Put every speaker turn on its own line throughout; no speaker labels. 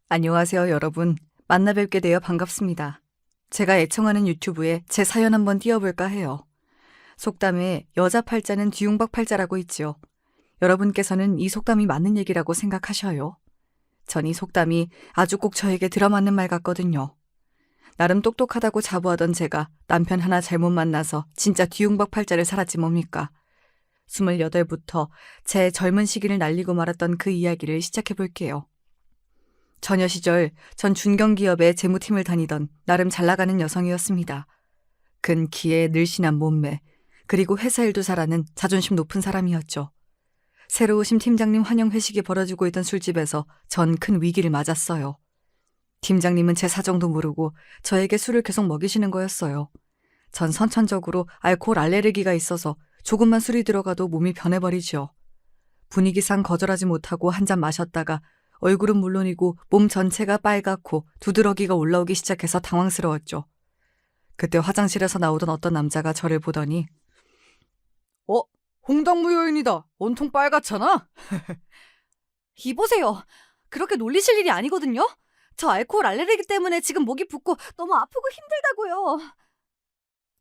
안녕하세요, 여러분. 만나 뵙게 되어 반갑습니다. 제가 애청하는 유튜브에 제 사연 한번 띄워볼까 해요. 속담에 여자 팔자는 뒤움박 팔자라고 있지요. 여러분께서는 이 속담이 맞는 얘기라고 생각하셔요? 전 이 속담이 아주 꼭 저에게 들어맞는 말 같거든요. 나름 똑똑하다고 자부하던 제가 남편 하나 잘못 만나서 진짜 뒤움박 팔자를 살았지 뭡니까? 28부터 제 젊은 시기를 날리고 말았던 그 이야기를 시작해볼게요. 처녀 시절 전 중견기업의 재무팀을 다니던 나름 잘나가는 여성이었습니다. 근 키에 늘씬한 몸매, 그리고 회사 일도 잘하는 자존심 높은 사람이었죠. 새로 오신 팀장님 환영 회식이 벌어지고 있던 술집에서 전 큰 위기를 맞았어요. 팀장님은 제 사정도 모르고 저에게 술을 계속 먹이시는 거였어요. 전 선천적으로 알코올 알레르기가 있어서 조금만 술이 들어가도 몸이 변해버리죠. 분위기상 거절하지 못하고 한 잔 마셨다가 얼굴은 물론이고 몸 전체가 빨갛고 두드러기가 올라오기 시작해서 당황스러웠죠. 그때 화장실에서 나오던 어떤 남자가 저를 보더니 홍당무 여인이다. 온통 빨갛잖아?
이보세요. 그렇게 놀리실 일이 아니거든요. 저 알코올 알레르기 때문에 지금 목이 붓고 너무 아프고 힘들다고요.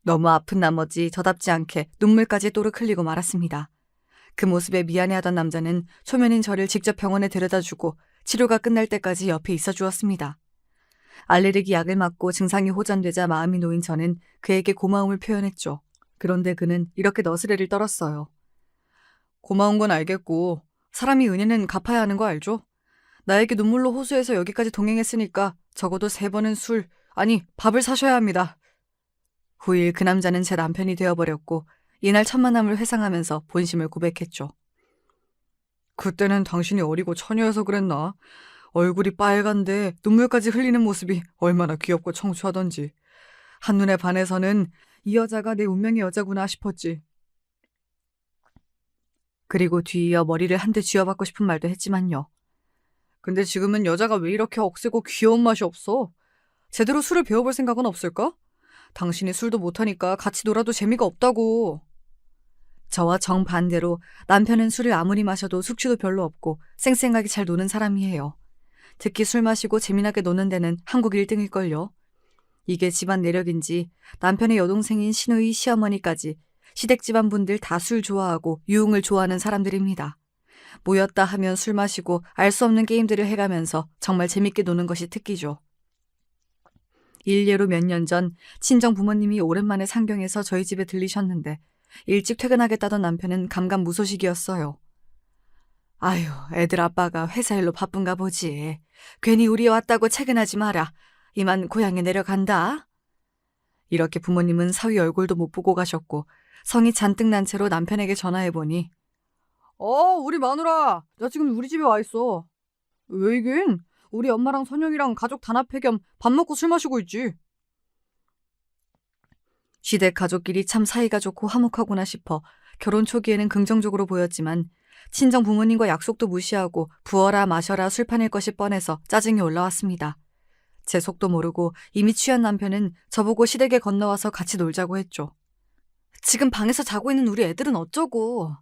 너무 아픈 나머지 저답지 않게 눈물까지 또르륵 흘리고 말았습니다. 그 모습에 미안해하던 남자는 초면인 저를 직접 병원에 데려다주고 치료가 끝날 때까지 옆에 있어 주었습니다. 알레르기 약을 맞고 증상이 호전되자 마음이 놓인 저는 그에게 고마움을 표현했죠. 그런데 그는 이렇게 너스레를 떨었어요. 고마운 건 알겠고 사람이 은혜는 갚아야 하는 거 알죠? 나에게 눈물로 호소해서 여기까지 동행했으니까 적어도 3번은 술, 아니 밥을 사셔야 합니다. 후일 그 남자는 제 남편이 되어버렸고 이날 첫 만남을 회상하면서 본심을 고백했죠. 그때는 당신이 어리고 처녀여서 그랬나? 얼굴이 빨간데 눈물까지 흘리는 모습이 얼마나 귀엽고 청초하던지. 한눈에 반해서는 이 여자가 내 운명의 여자구나 싶었지. 그리고 뒤이어 머리를 한 대 쥐어받고 싶은 말도 했지만요. 근데 지금은 여자가 왜 이렇게 억세고 귀여운 맛이 없어? 제대로 술을 배워볼 생각은 없을까? 당신이 술도 못하니까 같이 놀아도 재미가 없다고. 저와 정반대로 남편은 술을 아무리 마셔도 숙취도 별로 없고 쌩쌩하게 잘 노는 사람이에요. 특히 술 마시고 재미나게 노는 데는 한국 1등일걸요. 이게 집안 내력인지 남편의 여동생인 시누이 시어머니까지 시댁 집안 분들 다 술 좋아하고 유흥을 좋아하는 사람들입니다. 모였다 하면 술 마시고 알 수 없는 게임들을 해가면서 정말 재밌게 노는 것이 특기죠. 일례로 몇 년 전 친정 부모님이 오랜만에 상경해서 저희 집에 들리셨는데 일찍 퇴근하겠다던 남편은 감감무소식이었어요. 아유, 애들 아빠가 회사 일로 바쁜가 보지. 괜히 우리 왔다고 퇴근하지 마라. 이만 고향에 내려간다. 이렇게 부모님은 사위 얼굴도 못 보고 가셨고 성이 잔뜩 난 채로 남편에게 전화해보니 우리 마누라, 나 지금 우리 집에 와 있어. 왜 이긴? 우리 엄마랑 선영이랑 가족 단합회 겸 밥 먹고 술 마시고 있지. 시댁 가족끼리 참 사이가 좋고 화목하구나 싶어 결혼 초기에는 긍정적으로 보였지만 친정 부모님과 약속도 무시하고 부어라 마셔라 술판일 것이 뻔해서 짜증이 올라왔습니다. 제 속도 모르고 이미 취한 남편은 저보고 시댁에 건너와서 같이 놀자고 했죠. 지금 방에서 자고 있는 우리 애들은 어쩌고.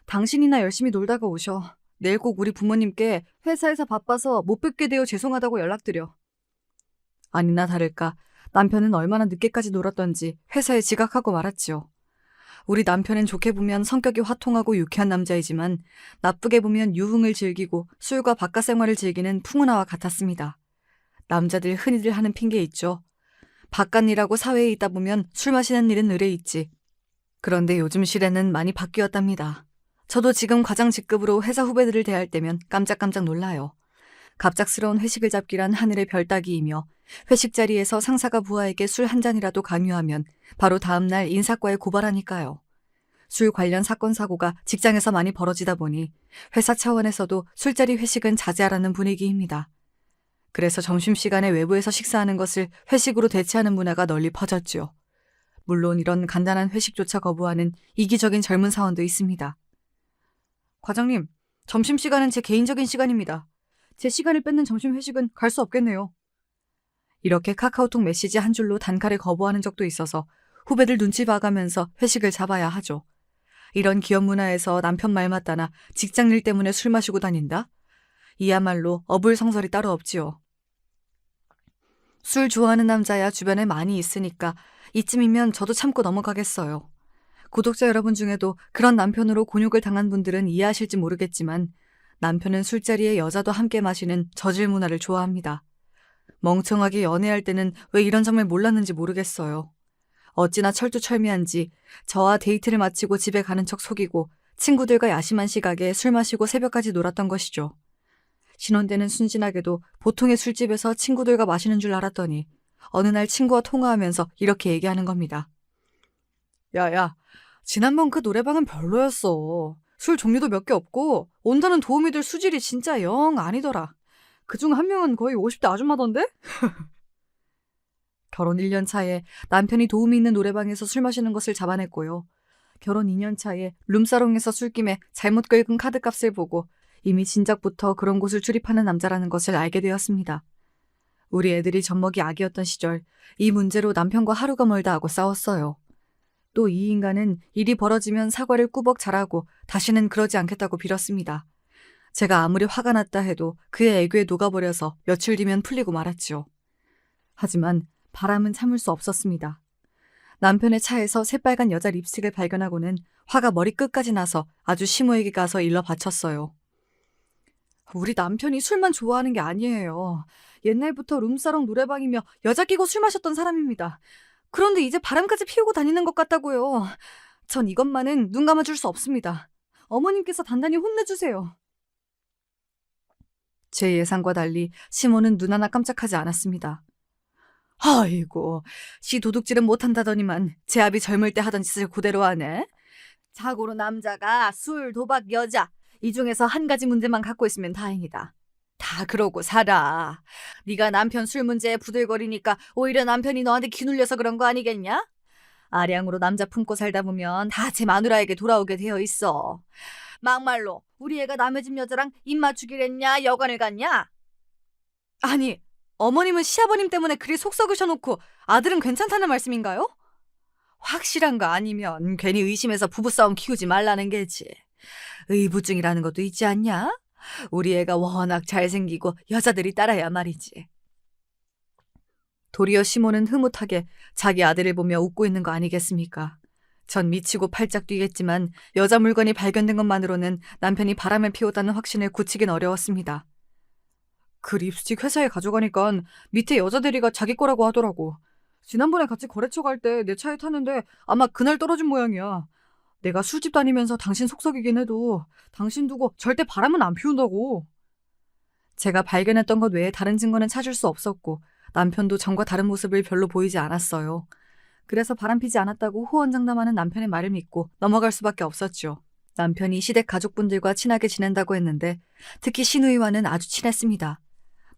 당신이나 열심히 놀다가 오셔. 내일 꼭 우리 부모님께 회사에서 바빠서 못 뵙게 되어 죄송하다고 연락드려. 아니나 다를까 남편은 얼마나 늦게까지 놀았던지 회사에 지각하고 말았지요. 우리 남편은 좋게 보면 성격이 화통하고 유쾌한 남자이지만 나쁘게 보면 유흥을 즐기고 술과 바깥 생활을 즐기는 풍은아와 같았습니다. 남자들 흔히들 하는 핑계 있죠. 바깥 일하고 사회에 있다 보면 술 마시는 일은 의뢰 있지. 그런데 요즘 시대는 많이 바뀌었답니다. 저도 지금 과장 직급으로 회사 후배들을 대할 때면 깜짝깜짝 놀라요. 갑작스러운 회식을 잡기란 하늘의 별 따기이며 회식 자리에서 상사가 부하에게 술 한 잔이라도 강요하면 바로 다음날 인사과에 고발하니까요. 술 관련 사건 사고가 직장에서 많이 벌어지다 보니 회사 차원에서도 술자리 회식은 자제하라는 분위기입니다. 그래서 점심시간에 외부에서 식사하는 것을 회식으로 대체하는 문화가 널리 퍼졌죠. 물론 이런 간단한 회식조차 거부하는 이기적인 젊은 사원도 있습니다. 과장님, 점심시간은 제 개인적인 시간입니다. 제 시간을 뺏는 점심 회식은 갈 수 없겠네요. 이렇게 카카오톡 메시지 한 줄로 단칼에 거부하는 적도 있어서 후배들 눈치 봐가면서 회식을 잡아야 하죠. 이런 기업 문화에서 남편 말 맞다나 직장 일 때문에 술 마시고 다닌다? 이야말로 어불성설이 따로 없지요. 술 좋아하는 남자야 주변에 많이 있으니까 이쯤이면 저도 참고 넘어가겠어요. 구독자 여러분 중에도 그런 남편으로 곤욕을 당한 분들은 이해하실지 모르겠지만 남편은 술자리에 여자도 함께 마시는 저질 문화를 좋아합니다. 멍청하게 연애할 때는 왜 이런 점을 몰랐는지 모르겠어요. 어찌나 철두철미한지 저와 데이트를 마치고 집에 가는 척 속이고 친구들과 야심한 시각에 술 마시고 새벽까지 놀았던 것이죠. 신혼 때는 순진하게도 보통의 술집에서 친구들과 마시는 줄 알았더니 어느 날 친구와 통화하면서 이렇게 얘기하는 겁니다. 야야, 지난번 그 노래방은 별로였어. 술 종류도 몇 개 없고 온다는 도우미 들 수질이 진짜 영 아니더라. 그중 한 명은 거의 50대 아줌마던데? 결혼 1년 차에 남편이 도우미 있는 노래방에서 술 마시는 것을 잡아냈고요. 결혼 2년 차에 룸사롱에서 술김에 잘못 긁은 카드값을 보고 이미 진작부터 그런 곳을 출입하는 남자라는 것을 알게 되었습니다. 우리 애들이 젖먹이 아기였던 시절 이 문제로 남편과 하루가 멀다 하고 싸웠어요. 또 이 인간은 일이 벌어지면 사과를 꾸벅 잘하고 다시는 그러지 않겠다고 빌었습니다. 제가 아무리 화가 났다 해도 그의 애교에 녹아버려서 며칠 뒤면 풀리고 말았죠. 하지만 바람은 참을 수 없었습니다. 남편의 차에서 새빨간 여자 립스틱을 발견하고는 화가 머리끝까지 나서 아주 시모에게 가서 일러 바쳤어요. 우리 남편이 술만 좋아하는 게 아니에요. 옛날부터 룸사롱 노래방이며 여자 끼고 술 마셨던 사람입니다. 그런데 이제 바람까지 피우고 다니는 것 같다고요. 전 이것만은 눈 감아줄 수 없습니다. 어머님께서 단단히 혼내주세요. 제 예상과 달리 시모는 눈 하나 깜짝하지 않았습니다. 아이고, 시 도둑질은 못한다더니만 제 아비 젊을 때 하던 짓을 그대로 하네. 자고로 남자가 술, 도박, 여자 이 중에서 한 가지 문제만 갖고 있으면 다행이다. 다 그러고 살아. 네가 남편 술 문제에 부들거리니까 오히려 남편이 너한테 기눌려서 그런 거 아니겠냐? 아량으로 남자 품고 살다 보면 다 제 마누라에게 돌아오게 되어 있어. 막말로 우리 애가 남의 집 여자랑 입 맞추기랬냐 여관을 갔냐? 아니, 어머님은 시아버님 때문에 그리 속 썩으셔놓고 아들은 괜찮다는 말씀인가요? 확실한 거 아니면 괜히 의심해서 부부싸움 키우지 말라는 게지. 의부증이라는 것도 있지 않냐? 우리 애가 워낙 잘생기고 여자들이 따라야 말이지. 도리어 시모는 흐뭇하게 자기 아들을 보며 웃고 있는 거 아니겠습니까? 전 미치고 팔짝 뛰겠지만 여자 물건이 발견된 것만으로는 남편이 바람을 피웠다는 확신을 굳히긴 어려웠습니다. 그 립스틱 회사에 가져가니까 밑에 여자 대리가 자기 거라고 하더라고. 지난번에 같이 거래처 갈 때 내 차에 탔는데 아마 그날 떨어진 모양이야. 내가 술집 다니면서 당신 속썩이긴 해도 당신 두고 절대 바람은 안 피운다고. 제가 발견했던 것 외에 다른 증거는 찾을 수 없었고 남편도 전과 다른 모습을 별로 보이지 않았어요. 그래서 바람피지 않았다고 호언장담하는 남편의 말을 믿고 넘어갈 수밖에 없었죠. 남편이 시댁 가족분들과 친하게 지낸다고 했는데 특히 시누이와는 아주 친했습니다.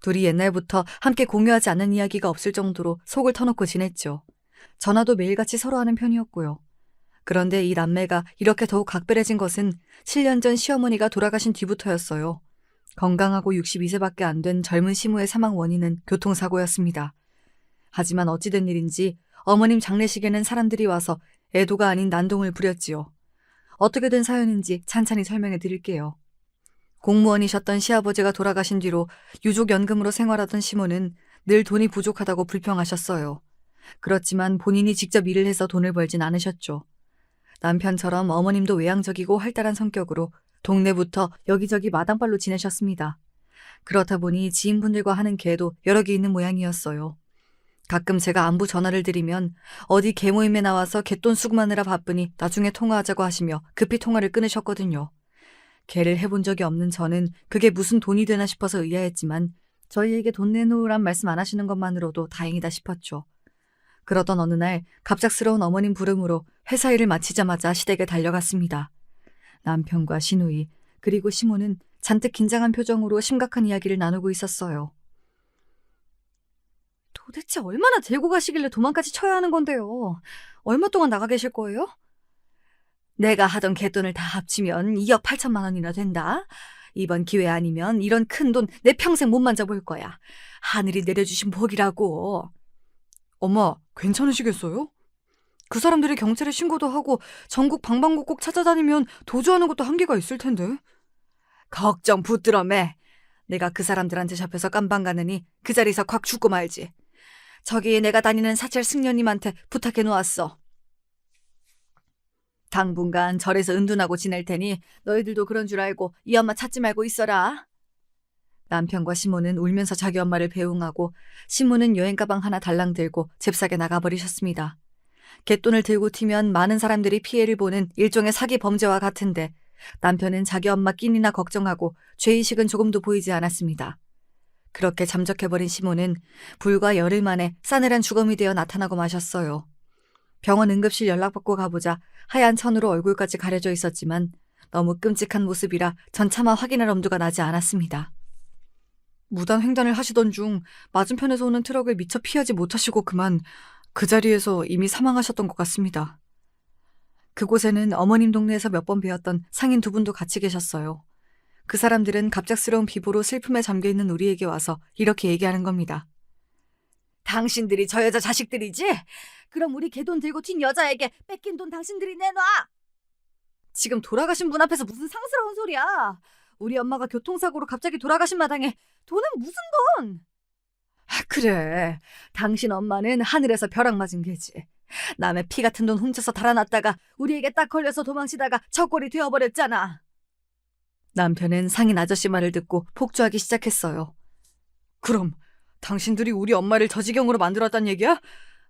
둘이 옛날부터 함께 공유하지 않는 이야기가 없을 정도로 속을 터놓고 지냈죠. 전화도 매일같이 서로 하는 편이었고요. 그런데 이 남매가 이렇게 더욱 각별해진 것은 7년 전 시어머니가 돌아가신 뒤부터였어요. 건강하고 62세밖에 안 된 젊은 시모의 사망 원인은 교통사고였습니다. 하지만 어찌된 일인지 어머님 장례식에는 사람들이 와서 애도가 아닌 난동을 부렸지요. 어떻게 된 사연인지 찬찬히 설명해 드릴게요. 공무원이셨던 시아버지가 돌아가신 뒤로 유족연금으로 생활하던 시모는 늘 돈이 부족하다고 불평하셨어요. 그렇지만 본인이 직접 일을 해서 돈을 벌진 않으셨죠. 남편처럼 어머님도 외향적이고 활달한 성격으로 동네부터 여기저기 마당발로 지내셨습니다. 그렇다 보니 지인분들과 하는 계도 여러 개 있는 모양이었어요. 가끔 제가 안부 전화를 드리면 어디 개모임에 나와서 갯돈 수금하느라 바쁘니 나중에 통화하자고 하시며 급히 통화를 끊으셨거든요. 개를 해본 적이 없는 저는 그게 무슨 돈이 되나 싶어서 의아했지만 저희에게 돈 내놓으란 말씀 안 하시는 것만으로도 다행이다 싶었죠. 그러던 어느 날 갑작스러운 어머님 부름으로 회사 일을 마치자마자 시댁에 달려갔습니다. 남편과 시누이 그리고 시모는 잔뜩 긴장한 표정으로 심각한 이야기를 나누고 있었어요. 도대체 얼마나 들고 가시길래 도망까지 쳐야 하는 건데요. 얼마 동안 나가 계실 거예요? 내가 하던 갯돈을 다 합치면 2억 8천만 원이나 된다. 이번 기회 아니면 이런 큰 돈 내 평생 못 만져볼 거야. 하늘이 내려주신 복이라고. 엄마, 괜찮으시겠어요? 그 사람들이 경찰에 신고도 하고 전국 방방곡곡 찾아다니면 도주하는 것도 한계가 있을 텐데. 걱정 붙들어 매. 내가 그 사람들한테 잡혀서 깜방 가느니 그 자리에서 콱 죽고 말지.
저기 내가 다니는 사찰 승려님한테 부탁해 놓았어. 당분간 절에서 은둔하고 지낼 테니 너희들도 그런 줄 알고 이 엄마 찾지 말고 있어라. 남편과 시모는 울면서 자기 엄마를 배웅하고 시모는 여행 가방 하나 달랑 들고 잽싸게 나가버리셨습니다. 갯돈을 들고 튀면 많은 사람들이 피해를 보는 일종의 사기 범죄와 같은데 남편은 자기 엄마 끼니나 걱정하고 죄의식은 조금도 보이지 않았습니다. 그렇게 잠적해버린 시모는 불과 열흘 만에 싸늘한 주검이 되어 나타나고 마셨어요. 병원 응급실 연락받고 가보자 하얀 천으로 얼굴까지 가려져 있었지만 너무 끔찍한 모습이라 전 차마 확인할 엄두가 나지 않았습니다. 무단 횡단을 하시던 중 맞은편에서 오는 트럭을 미처 피하지 못하시고 그만 그 자리에서 이미 사망하셨던 것 같습니다. 그곳에는 어머님 동네에서 몇 번 뵈었던 상인 두 분도 같이 계셨어요. 그 사람들은 갑작스러운 비보로 슬픔에 잠겨있는 우리에게 와서 이렇게 얘기하는 겁니다. 당신들이 저 여자 자식들이지? 그럼 우리 개돈 들고 튄 여자에게 뺏긴 돈 당신들이 내놔! 지금 돌아가신 분 앞에서 무슨 상스러운 소리야. 우리 엄마가 교통사고로 갑자기 돌아가신 마당에 돈은 무슨 돈? 그래, 당신 엄마는 하늘에서 벼락 맞은 개지. 남의 피 같은 돈 훔쳐서 달아났다가 우리에게 딱 걸려서 도망치다가 적골이 되어버렸잖아. 남편은 상인 아저씨 말을 듣고 폭주하기 시작했어요. 그럼 당신들이 우리 엄마를 저 지경으로 만들었단 얘기야?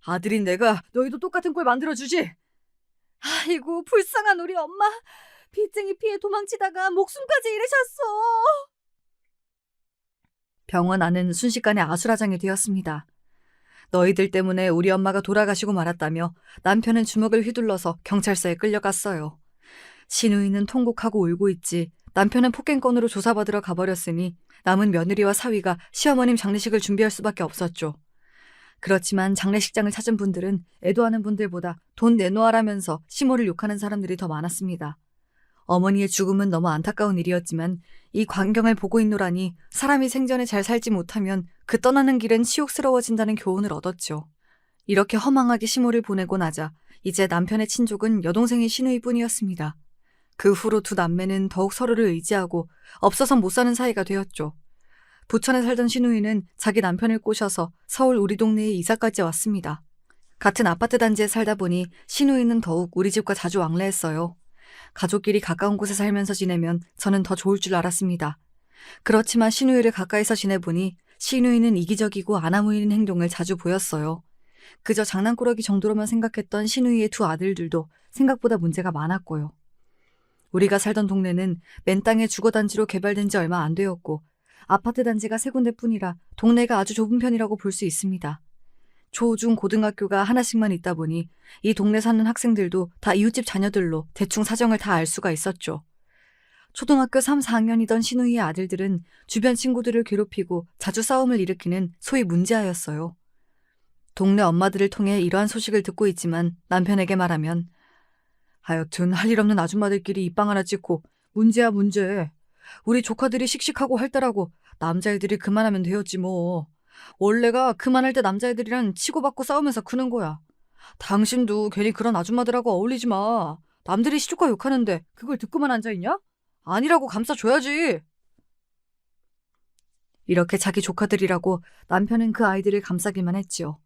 아들인 내가 너희도 똑같은 꼴 만들어주지? 아이고 불쌍한 우리 엄마. 빚쟁이 피해 도망치다가 목숨까지 잃으셨어. 병원 안은 순식간에 아수라장이 되었습니다. 너희들 때문에 우리 엄마가 돌아가시고 말았다며 남편은 주먹을 휘둘러서 경찰서에 끌려갔어요. 시누이는 통곡하고 울고 있지 남편은 폭행건으로 조사받으러 가버렸으니 남은 며느리와 사위가 시어머님 장례식을 준비할 수밖에 없었죠. 그렇지만 장례식장을 찾은 분들은 애도하는 분들보다 돈 내놓으라면서 시모를 욕하는 사람들이 더 많았습니다. 어머니의 죽음은 너무 안타까운 일이었지만 이 광경을 보고 있노라니 사람이 생전에 잘 살지 못하면 그 떠나는 길은 치욕스러워진다는 교훈을 얻었죠. 이렇게 허망하게 시모를 보내고 나자 이제 남편의 친족은 여동생의 시누이뿐이었습니다. 그 후로 두 남매는 더욱 서로를 의지하고 없어선 못 사는 사이가 되었죠. 부천에 살던 시누이는 자기 남편을 꼬셔서 서울 우리 동네에 이사까지 왔습니다. 같은 아파트 단지에 살다 보니 시누이는 더욱 우리 집과 자주 왕래했어요. 가족끼리 가까운 곳에 살면서 지내면 저는 더 좋을 줄 알았습니다. 그렇지만 시누이를 가까이서 지내보니 시누이는 이기적이고 아나무인인 행동을 자주 보였어요. 그저 장난꾸러기 정도로만 생각했던 시누이의 두 아들들도 생각보다 문제가 많았고요. 우리가 살던 동네는 맨 땅의 주거단지로 개발된 지 얼마 안 되었고 아파트 단지가 세 군데뿐이라 동네가 아주 좁은 편이라고 볼 수 있습니다. 초, 중, 고등학교가 하나씩만 있다 보니 이 동네 사는 학생들도 다 이웃집 자녀들로 대충 사정을 다 알 수가 있었죠. 초등학교 3, 4학년이던 시누이의 아들들은 주변 친구들을 괴롭히고 자주 싸움을 일으키는 소위 문제아였어요. 동네 엄마들을 통해 이러한 소식을 듣고 있지만 남편에게 말하면 하여튼 할 일 없는 아줌마들끼리 입방 하나 찍고 문제야 문제. 우리 조카들이 씩씩하고 활달하고 남자애들이 그만하면 되었지 뭐. 원래가 그만할 때 남자애들이랑 치고받고 싸우면서 크는 거야. 당신도 괜히 그런 아줌마들하고 어울리지 마. 남들이 시조카 욕하는데 그걸 듣고만 앉아있냐? 아니라고 감싸줘야지. 이렇게 자기 조카들이라고 남편은 그 아이들을 감싸기만 했지요.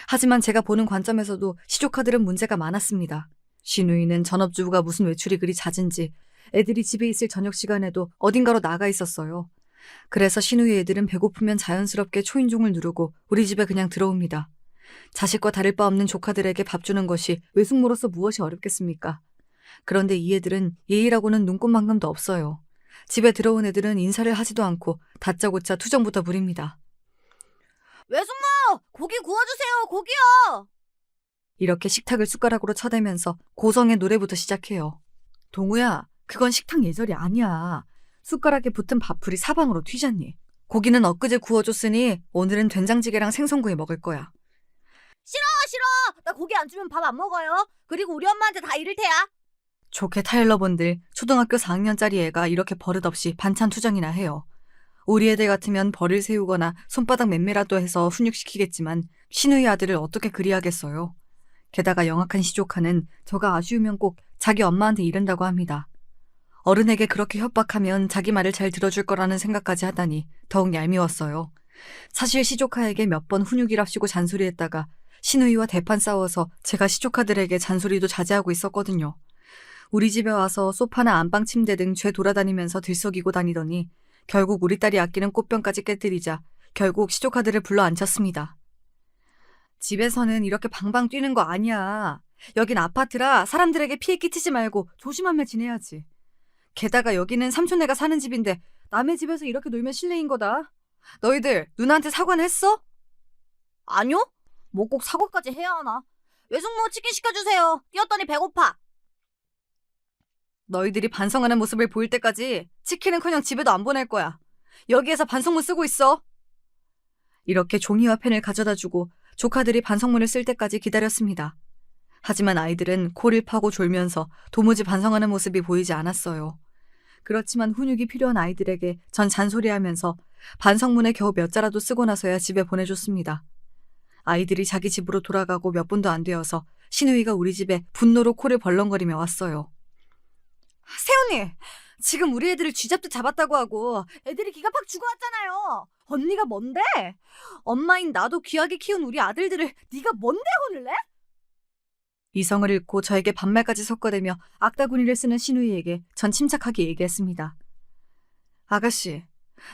하지만 제가 보는 관점에서도 시조카들은 문제가 많았습니다. 시누이는 전업주부가 무슨 외출이 그리 잦은지 애들이 집에 있을 저녁 시간에도 어딘가로 나가 있었어요. 그래서 시누이 애들은 배고프면 자연스럽게 초인종을 누르고 우리 집에 그냥 들어옵니다. 자식과 다를 바 없는 조카들에게 밥 주는 것이 외숙모로서 무엇이 어렵겠습니까? 그런데 이 애들은 예의라고는 눈꼽만큼도 없어요. 집에 들어온 애들은 인사를 하지도 않고 다짜고짜 투정부터 부립니다. 외숙모! 고기 구워주세요! 고기요! 이렇게 식탁을 숟가락으로 쳐대면서 고성의 노래부터 시작해요. 동우야, 그건 식탁 예절이 아니야. 숟가락에 붙은 밥풀이 사방으로 튀잖니. 고기는 엊그제 구워줬으니 오늘은 된장찌개랑 생선구이 먹을 거야. 싫어! 나 고기 안 주면 밥 안 먹어요. 그리고 우리 엄마한테 다 이를 테야. 좋게 타일러분들 초등학교 4학년짜리 애가 이렇게 버릇없이 반찬 투정이나 해요. 우리 애들 같으면 벌을 세우거나 손바닥 맴매라도 해서 훈육시키겠지만 시누이 아들을 어떻게 그리하겠어요. 게다가 영악한 시조카는 저가 아쉬우면 꼭 자기 엄마한테 이른다고 합니다. 어른에게 그렇게 협박하면 자기 말을 잘 들어줄 거라는 생각까지 하다니 더욱 얄미웠어요.
사실 시조카에게 몇 번 훈육이랍시고 잔소리했다가 신우이와 대판 싸워서 제가 시조카들에게 잔소리도 자제하고 있었거든요. 우리 집에 와서 소파나 안방 침대 등 죄 돌아다니면서 들썩이고 다니더니 결국 우리 딸이 아끼는 꽃병까지 깨뜨리자 결국 시조카들을 불러 앉혔습니다. 집에서는 이렇게 방방 뛰는 거 아니야. 여긴 아파트라 사람들에게 피해 끼치지 말고 조심하며 지내야지. 게다가 여기는 삼촌네가 사는 집인데 남의 집에서 이렇게 놀면 실례인 거다. 너희들 누나한테 사과는 했어?
아니요? 뭐 꼭 사과까지 해야 하나? 외숙모 치킨 시켜주세요. 뛰었더니 배고파.
너희들이 반성하는 모습을 보일 때까지 치킨은커녕 집에도 안 보낼 거야. 여기에서 반성문 쓰고 있어. 이렇게 종이와 펜을 가져다 주고 조카들이 반성문을 쓸 때까지 기다렸습니다. 하지만 아이들은 코를 파고 졸면서 도무지 반성하는 모습이 보이지 않았어요. 그렇지만 훈육이 필요한 아이들에게 전 잔소리하면서 반성문에 겨우 몇 자라도 쓰고 나서야 집에 보내줬습니다. 아이들이 자기 집으로 돌아가고 몇 분도 안 되어서 신우이가 우리 집에 분노로 코를 벌렁거리며 왔어요. 세훈이, 지금 우리 애들을 쥐잡듯 잡았다고 하고 애들이 기가 팍 죽어왔잖아요. 언니가 뭔데? 엄마인 나도 귀하게 키운 우리 아들들을 네가 뭔데 혼을 내? 이성을 잃고 저에게 반말까지 섞어대며 악다구니를 쓰는 신우이에게 전 침착하게 얘기했습니다. 아가씨,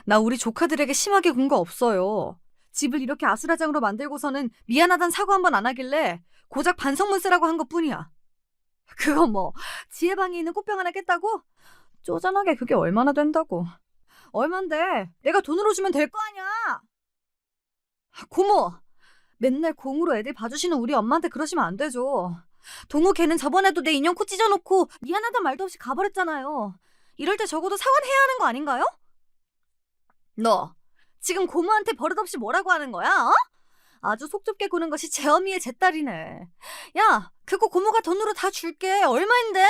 나 우리 조카들에게 심하게 군 거 없어요. 집을 이렇게 아수라장으로 만들고서는 미안하단 사과 한 번 안 하길래 고작 반성문 쓰라고 한 것뿐이야. 그거 뭐 지혜방에 있는 꽃병 하나 깼다고? 쪼잔하게 그게 얼마나 된다고. 얼만데? 내가 돈으로 주면 될 거 아니야. 고모, 맨날 공으로 애들 봐주시는 우리 엄마한테 그러시면 안 되죠. 동우 걔는 저번에도 내 인형 코 찢어놓고 미안하단 말도 없이 가버렸잖아요. 이럴 때 적어도 사과는 해야 하는 거 아닌가요? 너 지금 고모한테 버릇없이 뭐라고 하는 거야? 어? 아주 속 좁게 구는 것이 제 어미의 제 딸이네. 야, 그거 고모가 돈으로 다 줄게. 얼마인데?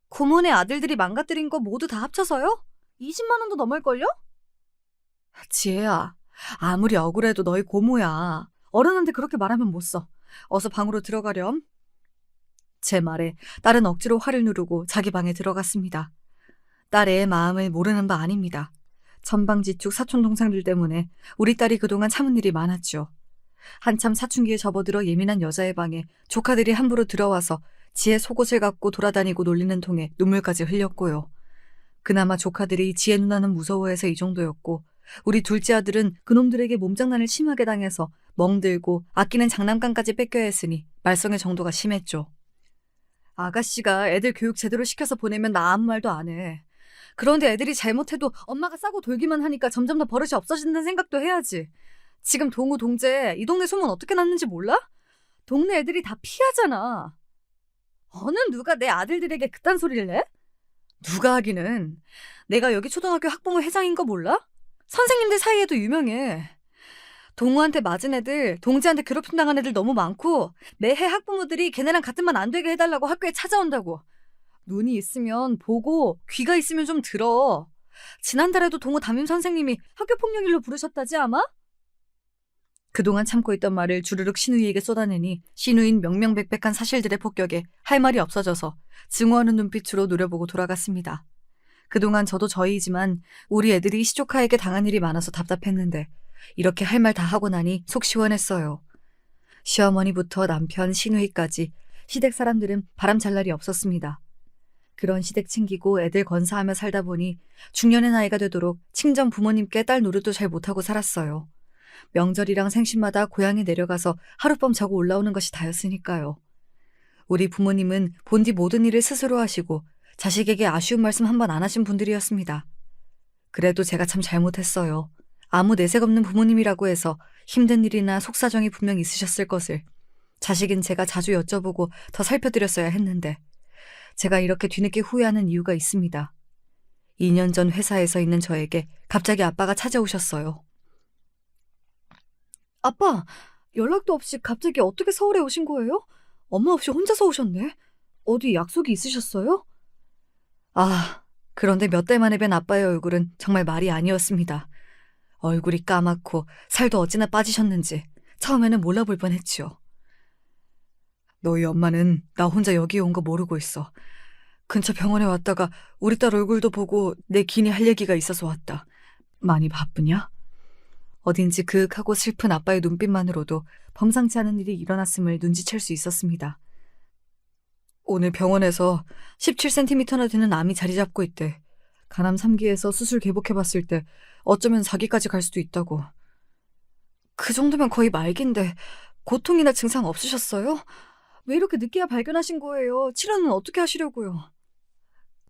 고모네 아들들이 망가뜨린 거 모두 다 합쳐서요? 20만 원도 넘을걸요? 지혜야, 아무리 억울해도 너희 고모야. 어른한테 그렇게 말하면 못 써. 어서 방으로 들어가렴. 제 말에 딸은 억지로 화를 누르고 자기 방에 들어갔습니다. 딸의 마음을 모르는 바 아닙니다. 전방지축 사촌 동생들 때문에 우리 딸이 그동안 참은 일이 많았죠. 한참 사춘기에 접어들어 예민한 여자의 방에 조카들이 함부로 들어와서 지혜 속옷을 갖고 돌아다니고 놀리는 통에 눈물까지 흘렸고요. 그나마 조카들이 지혜 누나는 무서워해서 이 정도였고 우리 둘째 아들은 그놈들에게 몸장난을 심하게 당해서 멍들고 아끼는 장난감까지 뺏겨야 했으니 말썽의 정도가 심했죠. 아가씨가 애들 교육 제대로 시켜서 보내면 나 아무 말도 안 해. 그런데 애들이 잘못해도 엄마가 싸고 돌기만 하니까 점점 더 버릇이 없어진다는 생각도 해야지. 지금 동우, 동재 이 동네 소문 어떻게 났는지 몰라? 동네 애들이 다 피하잖아. 어느 누가 내 아들들에게 그딴 소리를 내? 누가 하기는. 내가 여기 초등학교 학부모 회장인 거 몰라? 선생님들 사이에도 유명해. 동우한테 맞은 애들, 동재한테 괴롭힘 당한 애들 너무 많고 매해 학부모들이 걔네랑 같은 반 안 되게 해달라고 학교에 찾아온다고. 눈이 있으면 보고 귀가 있으면 좀 들어. 지난달에도 동우 담임 선생님이 학교폭력일로 부르셨다지 아마? 그동안 참고 있던 말을 주르륵 신우이에게 쏟아내니 신우인 명명백백한 사실들의 폭격에 할 말이 없어져서 증오하는 눈빛으로 노려보고 돌아갔습니다. 그동안 저도 저희이지만 우리 애들이 시조카에게 당한 일이 많아서 답답했는데 이렇게 할 말 다 하고 나니 속 시원했어요. 시어머니부터 남편, 신우이까지 시댁 사람들은 바람 잘 날이 없었습니다. 그런 시댁 챙기고 애들 건사하며 살다 보니 중년의 나이가 되도록 친정 부모님께 딸 노릇도 잘 못하고 살았어요. 명절이랑 생신마다 고향에 내려가서 하룻밤 자고 올라오는 것이 다였으니까요. 우리 부모님은 본디 모든 일을 스스로 하시고 자식에게 아쉬운 말씀 한 번 안 하신 분들이었습니다. 그래도 제가 참 잘못했어요. 아무 내색 없는 부모님이라고 해서 힘든 일이나 속사정이 분명 있으셨을 것을 자식인 제가 자주 여쭤보고 더 살펴드렸어야 했는데 제가 이렇게 뒤늦게 후회하는 이유가 있습니다. 2년 전 회사에서 있는 저에게 갑자기 아빠가 찾아오셨어요. 아빠, 연락도 없이 갑자기 어떻게 서울에 오신 거예요? 엄마 없이 혼자서 오셨네. 어디 약속이 있으셨어요? 아, 그런데 몇 달 만에 뵌 아빠의 얼굴은 정말 말이 아니었습니다. 얼굴이 까맣고 살도 어찌나 빠지셨는지 처음에는 몰라볼 뻔했지요. 너희 엄마는 나 혼자 여기에 온 거 모르고 있어. 근처 병원에 왔다가 우리 딸 얼굴도 보고 내 기니 할 얘기가 있어서 왔다. 많이 바쁘냐?
어딘지 그윽하고 슬픈 아빠의 눈빛만으로도 범상치 않은 일이 일어났음을 눈치챌 수 있었습니다. 오늘 병원에서 17cm나 되는 암이 자리 잡고 있대. 간암 3기에서 수술 개복해봤을 때 어쩌면 4기까지 갈 수도 있다고. 그 정도면 거의 말기인데 고통이나 증상 없으셨어요? 왜 이렇게 늦게야 발견하신 거예요? 치료는 어떻게 하시려고요?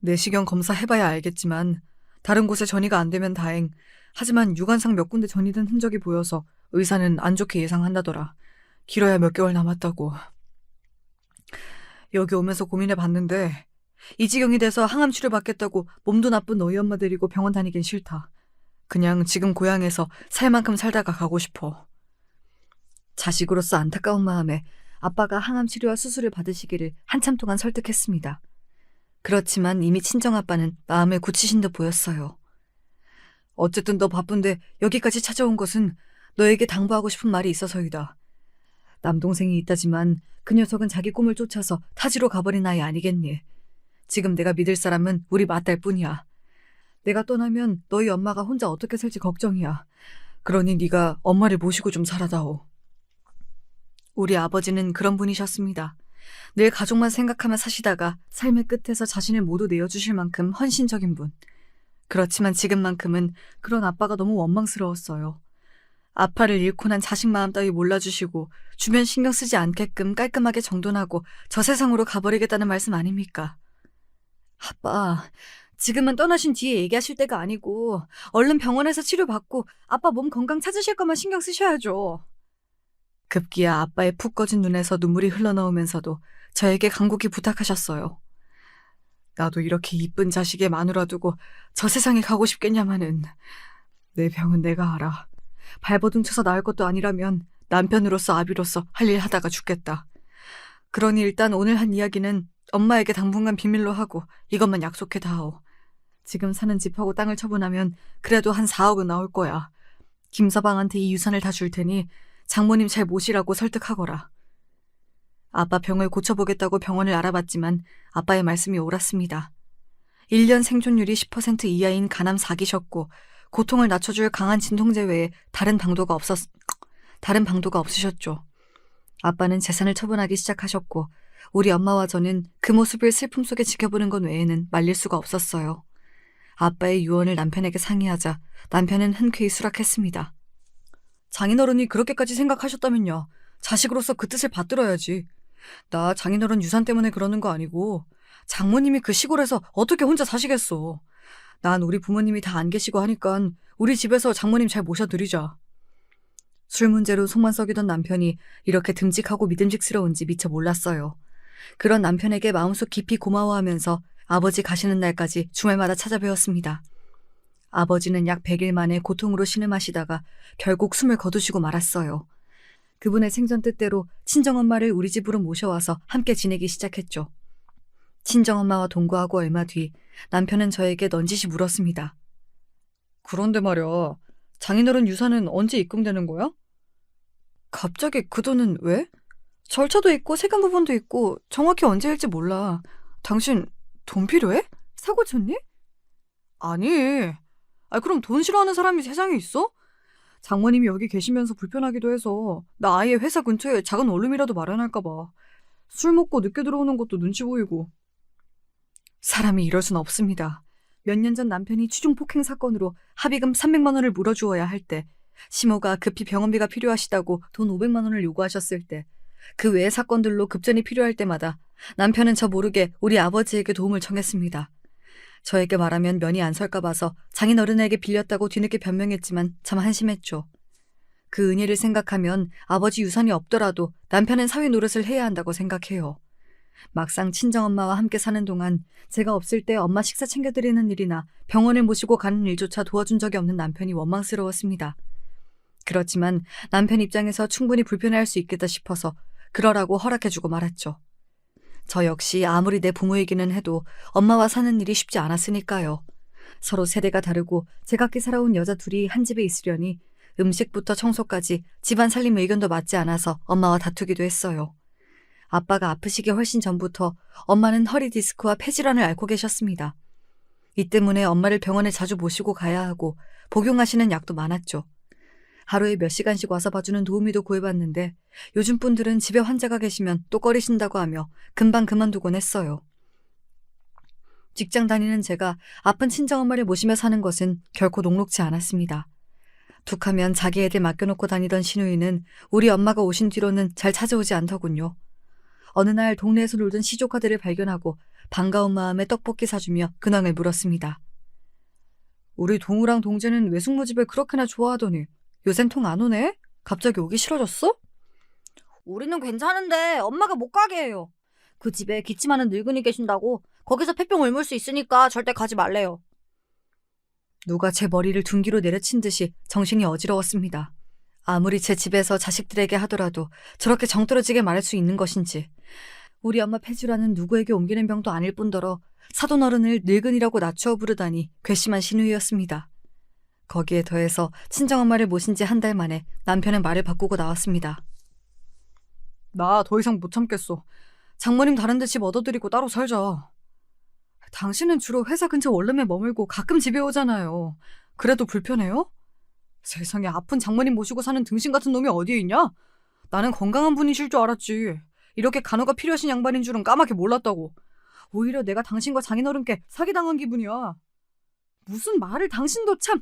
내시경 검사 해봐야 알겠지만 다른 곳에 전이가 안 되면 다행. 하지만 유관상 몇 군데 전이된 흔적이 보여서 의사는 안 좋게 예상한다더라. 길어야 몇 개월 남았다고. 여기 오면서 고민해봤는데 이 지경이 돼서 항암 치료 받겠다고 몸도 나쁜 너희 엄마 데리고 병원 다니긴 싫다. 그냥 지금 고향에서 살 만큼 살다가 가고 싶어. 자식으로서 안타까운 마음에 아빠가 항암 치료와 수술을 받으시기를 한참 동안 설득했습니다. 그렇지만 이미 친정아빠는 마음을 굳히신 듯 보였어요. 어쨌든 너 바쁜데 여기까지 찾아온 것은 너에게 당부하고 싶은 말이 있어서이다. 남동생이 있다지만 그 녀석은 자기 꿈을 쫓아서 타지로 가버린 아이 아니겠니? 지금 내가 믿을 사람은 우리 맏딸 뿐이야. 내가 떠나면 너희 엄마가 혼자 어떻게 살지 걱정이야. 그러니 네가 엄마를 모시고 좀 살아다오. 우리 아버지는 그런 분이셨습니다. 늘 가족만 생각하며 사시다가 삶의 끝에서 자신을 모두 내어주실 만큼 헌신적인 분. 그렇지만 지금만큼은 그런 아빠가 너무 원망스러웠어요. 아빠를 잃고 난 자식 마음 따위 몰라주시고 주변 신경 쓰지 않게끔 깔끔하게 정돈하고 저 세상으로 가버리겠다는 말씀 아닙니까? 아빠, 지금은 떠나신 뒤에 얘기하실 때가 아니고 얼른 병원에서 치료받고 아빠 몸 건강 찾으실 것만 신경 쓰셔야죠. 급기야 아빠의 푹 꺼진 눈에서 눈물이 흘러나오면서도 저에게 간곡히 부탁하셨어요. 나도 이렇게 이쁜 자식의 마누라 두고 저 세상에 가고 싶겠냐마는. 내 병은 내가 알아. 발버둥 쳐서 나을 것도 아니라면 남편으로서 아비로서 할 일 하다가 죽겠다. 그러니 일단 오늘 한 이야기는 엄마에게 당분간 비밀로 하고 이것만 약속해 다오. 지금 사는 집하고 땅을 처분하면 그래도 한 4억은 나올 거야. 김서방한테 이 유산을 다 줄 테니 장모님 잘 모시라고 설득하거라. 아빠 병을 고쳐보겠다고 병원을 알아봤지만 아빠의 말씀이 옳았습니다. 1년 생존율이 10% 이하인 간암 4기셨고 고통을 낮춰줄 강한 진통제 외에 다른 방도가 없으셨죠. 아빠는 재산을 처분하기 시작하셨고 우리 엄마와 저는 그 모습을 슬픔 속에 지켜보는 것 외에는 말릴 수가 없었어요. 아빠의 유언을 남편에게 상의하자 남편은 흔쾌히 수락했습니다. 장인어른이 그렇게까지 생각하셨다면요. 자식으로서 그 뜻을 받들어야지. 나 장인어른 유산 때문에 그러는 거 아니고 장모님이 그 시골에서 어떻게 혼자 사시겠어. 난 우리 부모님이 다 안 계시고 하니까 우리 집에서 장모님 잘 모셔드리자. 술 문제로 속만 썩이던 남편이 이렇게 듬직하고 믿음직스러운지 미처 몰랐어요. 그런 남편에게 마음속 깊이 고마워하면서 아버지 가시는 날까지 주말마다 찾아뵈었습니다. 아버지는 약 100일 만에 고통으로 신음하시다가 결국 숨을 거두시고 말았어요. 그분의 생전 뜻대로 친정엄마를 우리 집으로 모셔와서 함께 지내기 시작했죠. 친정엄마와 동거하고 얼마 뒤 남편은 저에게 넌지시 물었습니다. 그런데 말이야, 장인어른 유산은 언제 입금되는 거야? 갑자기 그 돈은 왜? 절차도 있고 세금 부분도 있고 정확히 언제일지 몰라. 당신 돈 필요해? 사고 쳤니? 아니, 그럼 돈 싫어하는 사람이 세상에 있어? 장모님이 여기 계시면서 불편하기도 해서 나 아예 회사 근처에 작은 원룸이라도 마련할까 봐. 술 먹고 늦게 들어오는 것도 눈치 보이고. 사람이 이럴 순 없습니다. 몇 년 전 남편이 추중폭행 사건으로 합의금 300만 원을 물어주어야 할 때, 시모가 급히 병원비가 필요하시다고 돈 500만 원을 요구하셨을 때, 그 외의 사건들로 급전이 필요할 때마다 남편은 저 모르게 우리 아버지에게 도움을 청했습니다. 저에게 말하면 면이 안 설까 봐서 장인어른에게 빌렸다고 뒤늦게 변명했지만 참 한심했죠. 그 은혜를 생각하면 아버지 유산이 없더라도 남편은 사회 노릇을 해야 한다고 생각해요. 막상 친정엄마와 함께 사는 동안 제가 없을 때 엄마 식사 챙겨드리는 일이나 병원을 모시고 가는 일조차 도와준 적이 없는 남편이 원망스러웠습니다. 그렇지만 남편 입장에서 충분히 불편해할 수 있겠다 싶어서 그러라고 허락해주고 말았죠. 저 역시 아무리 내 부모이기는 해도 엄마와 사는 일이 쉽지 않았으니까요. 서로 세대가 다르고 제각기 살아온 여자 둘이 한 집에 있으려니 음식부터 청소까지 집안 살림 의견도 맞지 않아서 엄마와 다투기도 했어요. 아빠가 아프시기 훨씬 전부터 엄마는 허리 디스크와 폐질환을 앓고 계셨습니다. 이 때문에 엄마를 병원에 자주 모시고 가야 하고 복용하시는 약도 많았죠. 하루에 몇 시간씩 와서 봐주는 도우미도 구해봤는데 요즘 분들은 집에 환자가 계시면 또 꺼리신다고 하며 금방 그만두곤 했어요. 직장 다니는 제가 아픈 친정엄마를 모시며 사는 것은 결코 녹록지 않았습니다. 툭하면 자기 애들 맡겨놓고 다니던 신우이는 우리 엄마가 오신 뒤로는 잘 찾아오지 않더군요. 어느 날 동네에서 놀던 시조카들을 발견하고 반가운 마음에 떡볶이 사주며 근황을 물었습니다. 우리 동우랑 동재는 외숙모 집을 그렇게나 좋아하더니 요샌 통 안 오네? 갑자기 오기 싫어졌어?
우리는 괜찮은데 엄마가 못 가게 해요. 그 집에 기침하는 늙은이 계신다고 거기서 폐병 옮을 수 있으니까 절대 가지 말래요.
누가 제 머리를 둔기로 내려친 듯이 정신이 어지러웠습니다. 아무리 제 집에서 자식들에게 하더라도 저렇게 정떨어지게 말할 수 있는 것인지, 우리 엄마 폐주라는 누구에게 옮기는 병도 아닐 뿐더러 사돈 어른을 늙은이라고 낮추어 부르다니 괘씸한 신우이였습니다. 거기에 더해서 친정엄마를 모신 지 한 달 만에 남편은 말을 바꾸고 나왔습니다. 나 더 이상 못 참겠어. 장모님 다른 데 집 얻어드리고 따로 살자. 당신은 주로 회사 근처 원룸에 머물고 가끔 집에 오잖아요. 그래도 불편해요? 세상에 아픈 장모님 모시고 사는 등신 같은 놈이 어디에 있냐? 나는 건강한 분이실 줄 알았지. 이렇게 간호가 필요하신 양반인 줄은 까맣게 몰랐다고. 오히려 내가 당신과 장인어른께 사기당한 기분이야. 무슨 말을 당신도 참...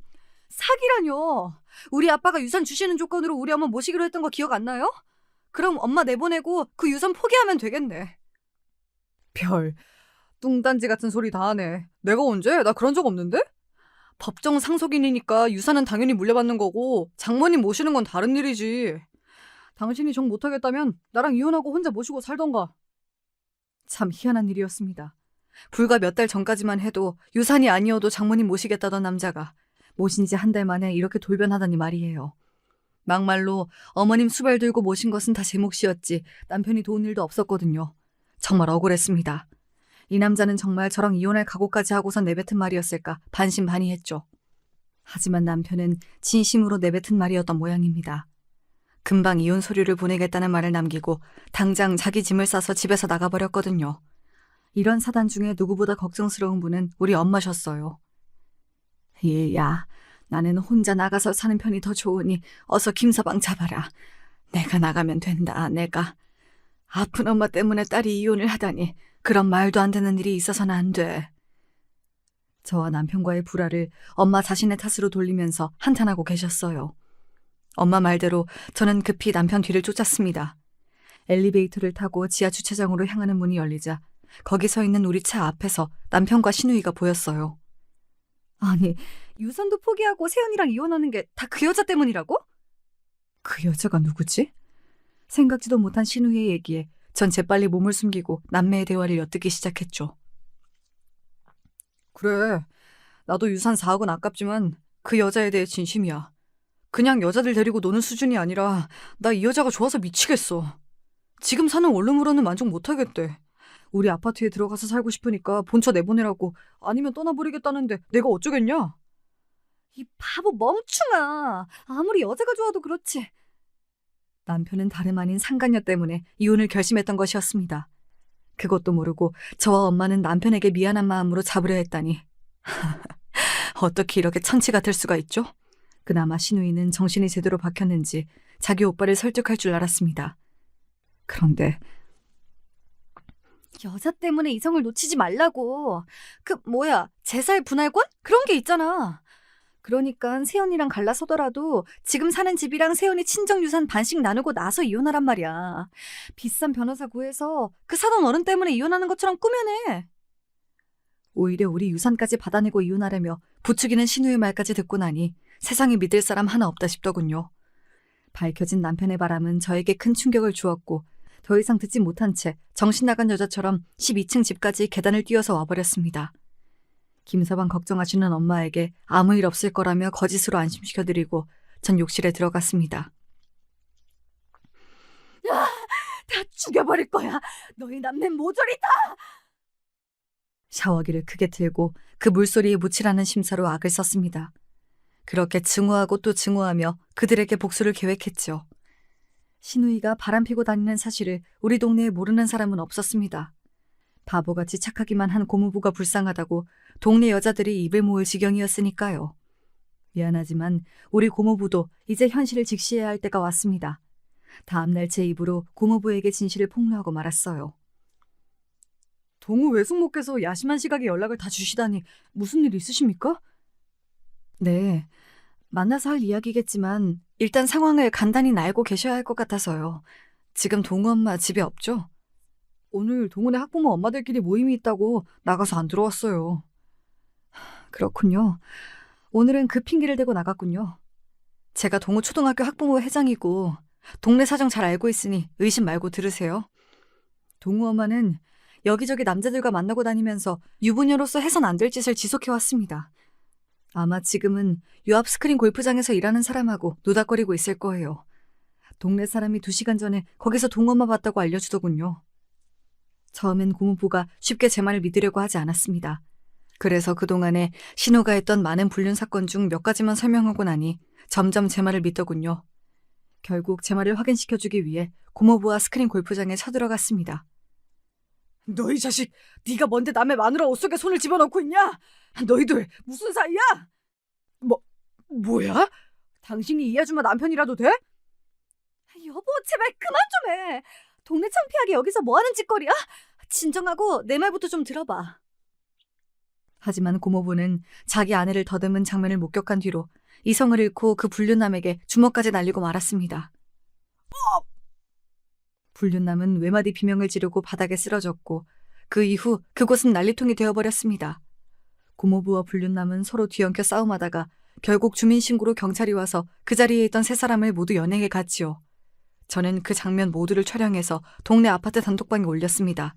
사기라뇨. 우리 아빠가 유산 주시는 조건으로 우리 엄마 모시기로 했던 거 기억 안 나요? 그럼 엄마 내보내고 그 유산 포기하면 되겠네. 별, 뚱딴지 같은 소리 다 하네. 내가 언제? 나 그런 적 없는데? 법정 상속인이니까 유산은 당연히 물려받는 거고 장모님 모시는 건 다른 일이지. 당신이 정 못하겠다면 나랑 이혼하고 혼자 모시고 살던가. 참 희한한 일이었습니다. 불과 몇 달 전까지만 해도 유산이 아니어도 장모님 모시겠다던 남자가 모신 지 한 달 만에 이렇게 돌변하다니 말이에요. 막말로 어머님 수발 들고 모신 것은 다 제 몫이었지 남편이 도운 일도 없었거든요. 정말 억울했습니다. 이 남자는 정말 저랑 이혼할 각오까지 하고서 내뱉은 말이었을까 반신반의했죠. 하지만 남편은 진심으로 내뱉은 말이었던 모양입니다. 금방 이혼 서류를 보내겠다는 말을 남기고 당장 자기 짐을 싸서 집에서 나가버렸거든요. 이런 사단 중에 누구보다 걱정스러운 분은 우리 엄마셨어요. 얘야, 나는 혼자 나가서 사는 편이 더 좋으니 어서 김서방 잡아라. 내가 나가면 된다, 내가. 아픈 엄마 때문에 딸이 이혼을 하다니 그런 말도 안 되는 일이 있어서는 안 돼. 저와 남편과의 불화를 엄마 자신의 탓으로 돌리면서 한탄하고 계셨어요. 엄마 말대로 저는 급히 남편 뒤를 쫓았습니다. 엘리베이터를 타고 지하 주차장으로 향하는 문이 열리자 거기 서 있는 우리 차 앞에서 남편과 신우이가 보였어요. 아니, 유산도 포기하고 세연이랑 이혼하는 게 다 그 여자 때문이라고? 그 여자가 누구지? 생각지도 못한 신우이의 얘기에 전 재빨리 몸을 숨기고 남매의 대화를 엿듣기 시작했죠. 그래, 나도 유산 4억은 아깝지만 그 여자에 대해 진심이야. 그냥 여자들 데리고 노는 수준이 아니라 나 이 여자가 좋아서 미치겠어. 지금 사는 원룸으로는 만족 못하겠대. 우리 아파트에 들어가서 살고 싶으니까 본처 내보내라고, 아니면 떠나버리겠다는데 내가 어쩌겠냐? 이 바보 멍충아. 아무리 여자가 좋아도 그렇지. 남편은 다름 아닌 상간녀 때문에 이혼을 결심했던 것이었습니다. 그것도 모르고 저와 엄마는 남편에게 미안한 마음으로 잡으려 했다니. 어떻게 이렇게 천치 같을 수가 있죠? 그나마 신우이는 정신이 제대로 박혔는지 자기 오빠를 설득할 줄 알았습니다. 그런데
여자 때문에 이성을 놓치지 말라고. 제사의 분할권? 그런 게 있잖아. 그러니까 세연이랑 갈라서더라도 지금 사는 집이랑 세연이 친정 유산 반씩 나누고 나서 이혼하란 말이야. 비싼 변호사 구해서 그 사돈 어른 때문에 이혼하는 것처럼 꾸며내.
오히려 우리 유산까지 받아내고 이혼하려며 부추기는 신우의 말까지 듣고 나니 세상에 믿을 사람 하나 없다 싶더군요. 밝혀진 남편의 바람은 저에게 큰 충격을 주었고 더 이상 듣지 못한 채 정신 나간 여자처럼 12층 집까지 계단을 뛰어서 와버렸습니다. 김서방 걱정하시는 엄마에게 아무 일 없을 거라며 거짓으로 안심시켜드리고 전 욕실에 들어갔습니다.
다 죽여버릴 거야. 너희 남매 모조리 다.
샤워기를 크게 틀고 그 물소리에 묻히라는 심사로 악을 썼습니다. 그렇게 증오하고 또 증오하며 그들에게 복수를 계획했죠. 신우이가 바람피고 다니는 사실을 우리 동네에 모르는 사람은 없었습니다. 바보같이 착하기만 한 고모부가 불쌍하다고 동네 여자들이 입을 모을 지경이었으니까요. 미안하지만 우리 고모부도 이제 현실을 직시해야 할 때가 왔습니다. 다음날 제 입으로 고모부에게 진실을 폭로하고 말았어요. 동우 외숙모께서 야심한 시각에 연락을 다 주시다니 무슨 일 있으십니까? 네, 만나서 할 이야기겠지만 일단 상황을 간단히 알고 계셔야 할 것 같아서요. 지금 동우 엄마 집에 없죠? 오늘 동훈의 학부모 엄마들끼리 모임이 있다고 나가서 안 들어왔어요. 그렇군요. 오늘은 그 핑계를 대고 나갔군요. 제가 동우 초등학교 학부모 회장이고 동네 사정 잘 알고 있으니 의심 말고 들으세요. 동우 엄마는 여기저기 남자들과 만나고 다니면서 유부녀로서 해선 안 될 짓을 지속해왔습니다. 아마 지금은 요 앞 스크린 골프장에서 일하는 사람하고 노닥거리고 있을 거예요. 동네 사람이 2시간 전에 거기서 동우 엄마 봤다고 알려주더군요. 처음엔 고모부가 쉽게 제 말을 믿으려고 하지 않았습니다. 그래서 그동안에 신우가 했던 많은 불륜 사건 중 몇 가지만 설명하고 나니 점점 제 말을 믿더군요. 결국 제 말을 확인시켜주기 위해 고모부와 스크린 골프장에 쳐들어갔습니다. 너희 자식, 네가 뭔데 남의 마누라 옷 속에 손을 집어넣고 있냐? 너희들 무슨 사이야? 뭐야? 당신이 이 아줌마 남편이라도 돼?
여보, 제발 그만 좀 해. 동네 창피하게 여기서 뭐 하는 짓거리야? 진정하고 내 말부터 좀 들어봐.
하지만 고모부는 자기 아내를 더듬은 장면을 목격한 뒤로 이성을 잃고 그 불륜남에게 주먹까지 날리고 말았습니다. 불륜남은 외마디 비명을 지르고 바닥에 쓰러졌고 그 이후 그곳은 난리통이 되어버렸습니다. 고모부와 불륜남은 서로 뒤엉켜 싸움하다가 결국 주민신고로 경찰이 와서 그 자리에 있던 3사람을 모두 연행해 갔지요. 저는 그 장면 모두를 촬영해서 동네 아파트 단톡방에 올렸습니다.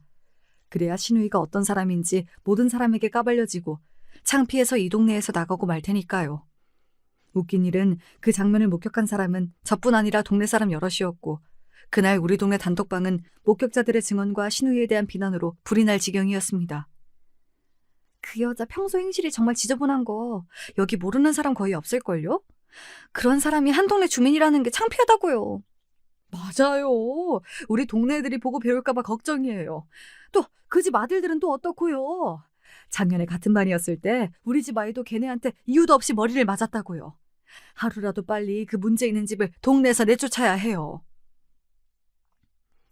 그래야 신우이가 어떤 사람인지 모든 사람에게 까발려지고 창피해서 이 동네에서 나가고 말 테니까요. 웃긴 일은 그 장면을 목격한 사람은 저뿐 아니라 동네 사람 여럿이었고 그날 우리 동네 단톡방은 목격자들의 증언과 신우이에 대한 비난으로 불이 날 지경이었습니다.
그 여자 평소 행실이 정말 지저분한 거 여기 모르는 사람 거의 없을걸요? 그런 사람이 한 동네 주민이라는 게 창피하다고요.
맞아요. 우리 동네 애들이 보고 배울까봐 걱정이에요. 또 그 집 아들들은 또 어떻고요? 작년에 같은 반이었을 때 우리 집 아이도 걔네한테 이유도 없이 머리를 맞았다고요. 하루라도 빨리 그 문제 있는 집을 동네에서 내쫓아야 해요.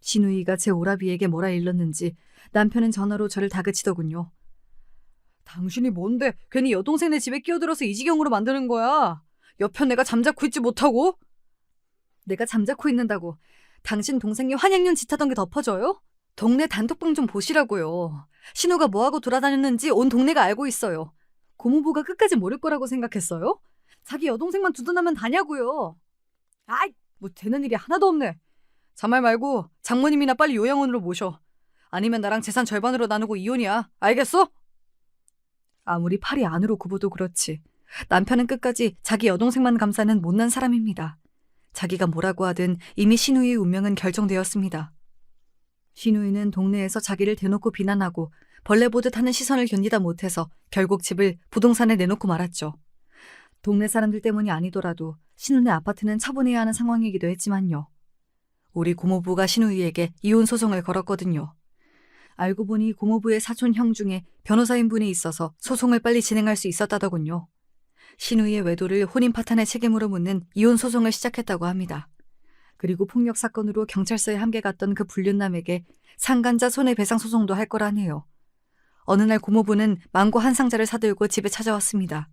신우이가 제 오라비에게 뭐라 일렀는지 남편은 전화로 저를 다그치더군요. 당신이 뭔데 괜히 여동생네 집에 끼어들어서 이 지경으로 만드는 거야? 옆에 내가 잠자코 있지 못하고? 내가 잠자코 있는다고 당신 동생이 환양년 짓하던 게 덮어져요? 동네 단톡방 좀 보시라고요. 신우가 뭐하고 돌아다녔는지 온 동네가 알고 있어요. 고모부가 끝까지 모를 거라고 생각했어요? 자기 여동생만 두둔하면 다냐고요. 아이, 뭐 되는 일이 하나도 없네. 자말 말고 장모님이나 빨리 요양원으로 모셔. 아니면 나랑 재산 절반으로 나누고 이혼이야. 알겠어? 아무리 팔이 안으로 굽어도 그렇지. 남편은 끝까지 자기 여동생만 감싸는 못난 사람입니다. 자기가 뭐라고 하든 이미 신우이의 운명은 결정되었습니다. 신우이는 동네에서 자기를 대놓고 비난하고 벌레 보듯 하는 시선을 견디다 못해서 결국 집을 부동산에 내놓고 말았죠. 동네 사람들 때문이 아니더라도 신우네 아파트는 처분해야 하는 상황이기도 했지만요. 우리 고모부가 신우이에게 이혼 소송을 걸었거든요. 알고 보니 고모부의 사촌 형 중에 변호사인분이 있어서 소송을 빨리 진행할 수 있었다더군요. 신우이의 외도를 혼인 파탄의 책임으로 묻는 이혼 소송을 시작했다고 합니다. 그리고 폭력 사건으로 경찰서에 함께 갔던 그 불륜남에게 상간자 손해배상 소송도 할 거라네요. 어느 날 고모부는 망고 한 상자를 사들고 집에 찾아왔습니다.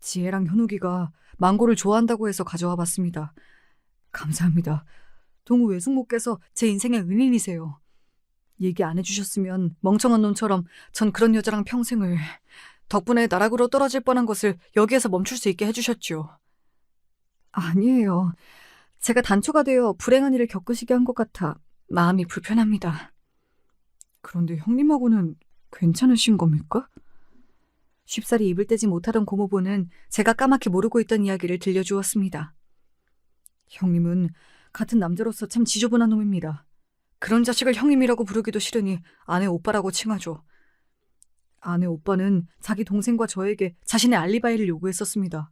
지혜랑 현욱이가 망고를 좋아한다고 해서 가져와 봤습니다. 감사합니다. 동우 외숙모께서 제 인생의 은인이세요. 얘기 안 해주셨으면 멍청한 놈처럼 전 그런 여자랑 평생을... 덕분에 나락으로 떨어질 뻔한 것을 여기에서 멈출 수 있게 해주셨죠. 아니에요. 제가 단초가 되어 불행한 일을 겪으시게 한 것 같아 마음이 불편합니다. 그런데 형님하고는 괜찮으신 겁니까? 쉽사리 입을 떼지 못하던 고모부는 제가 까맣게 모르고 있던 이야기를 들려주었습니다. 형님은 같은 남자로서 참 지저분한 놈입니다. 그런 자식을 형님이라고 부르기도 싫으니 아내 오빠라고 칭하죠. 아내 오빠는 자기 동생과 저에게 자신의 알리바이를 요구했었습니다.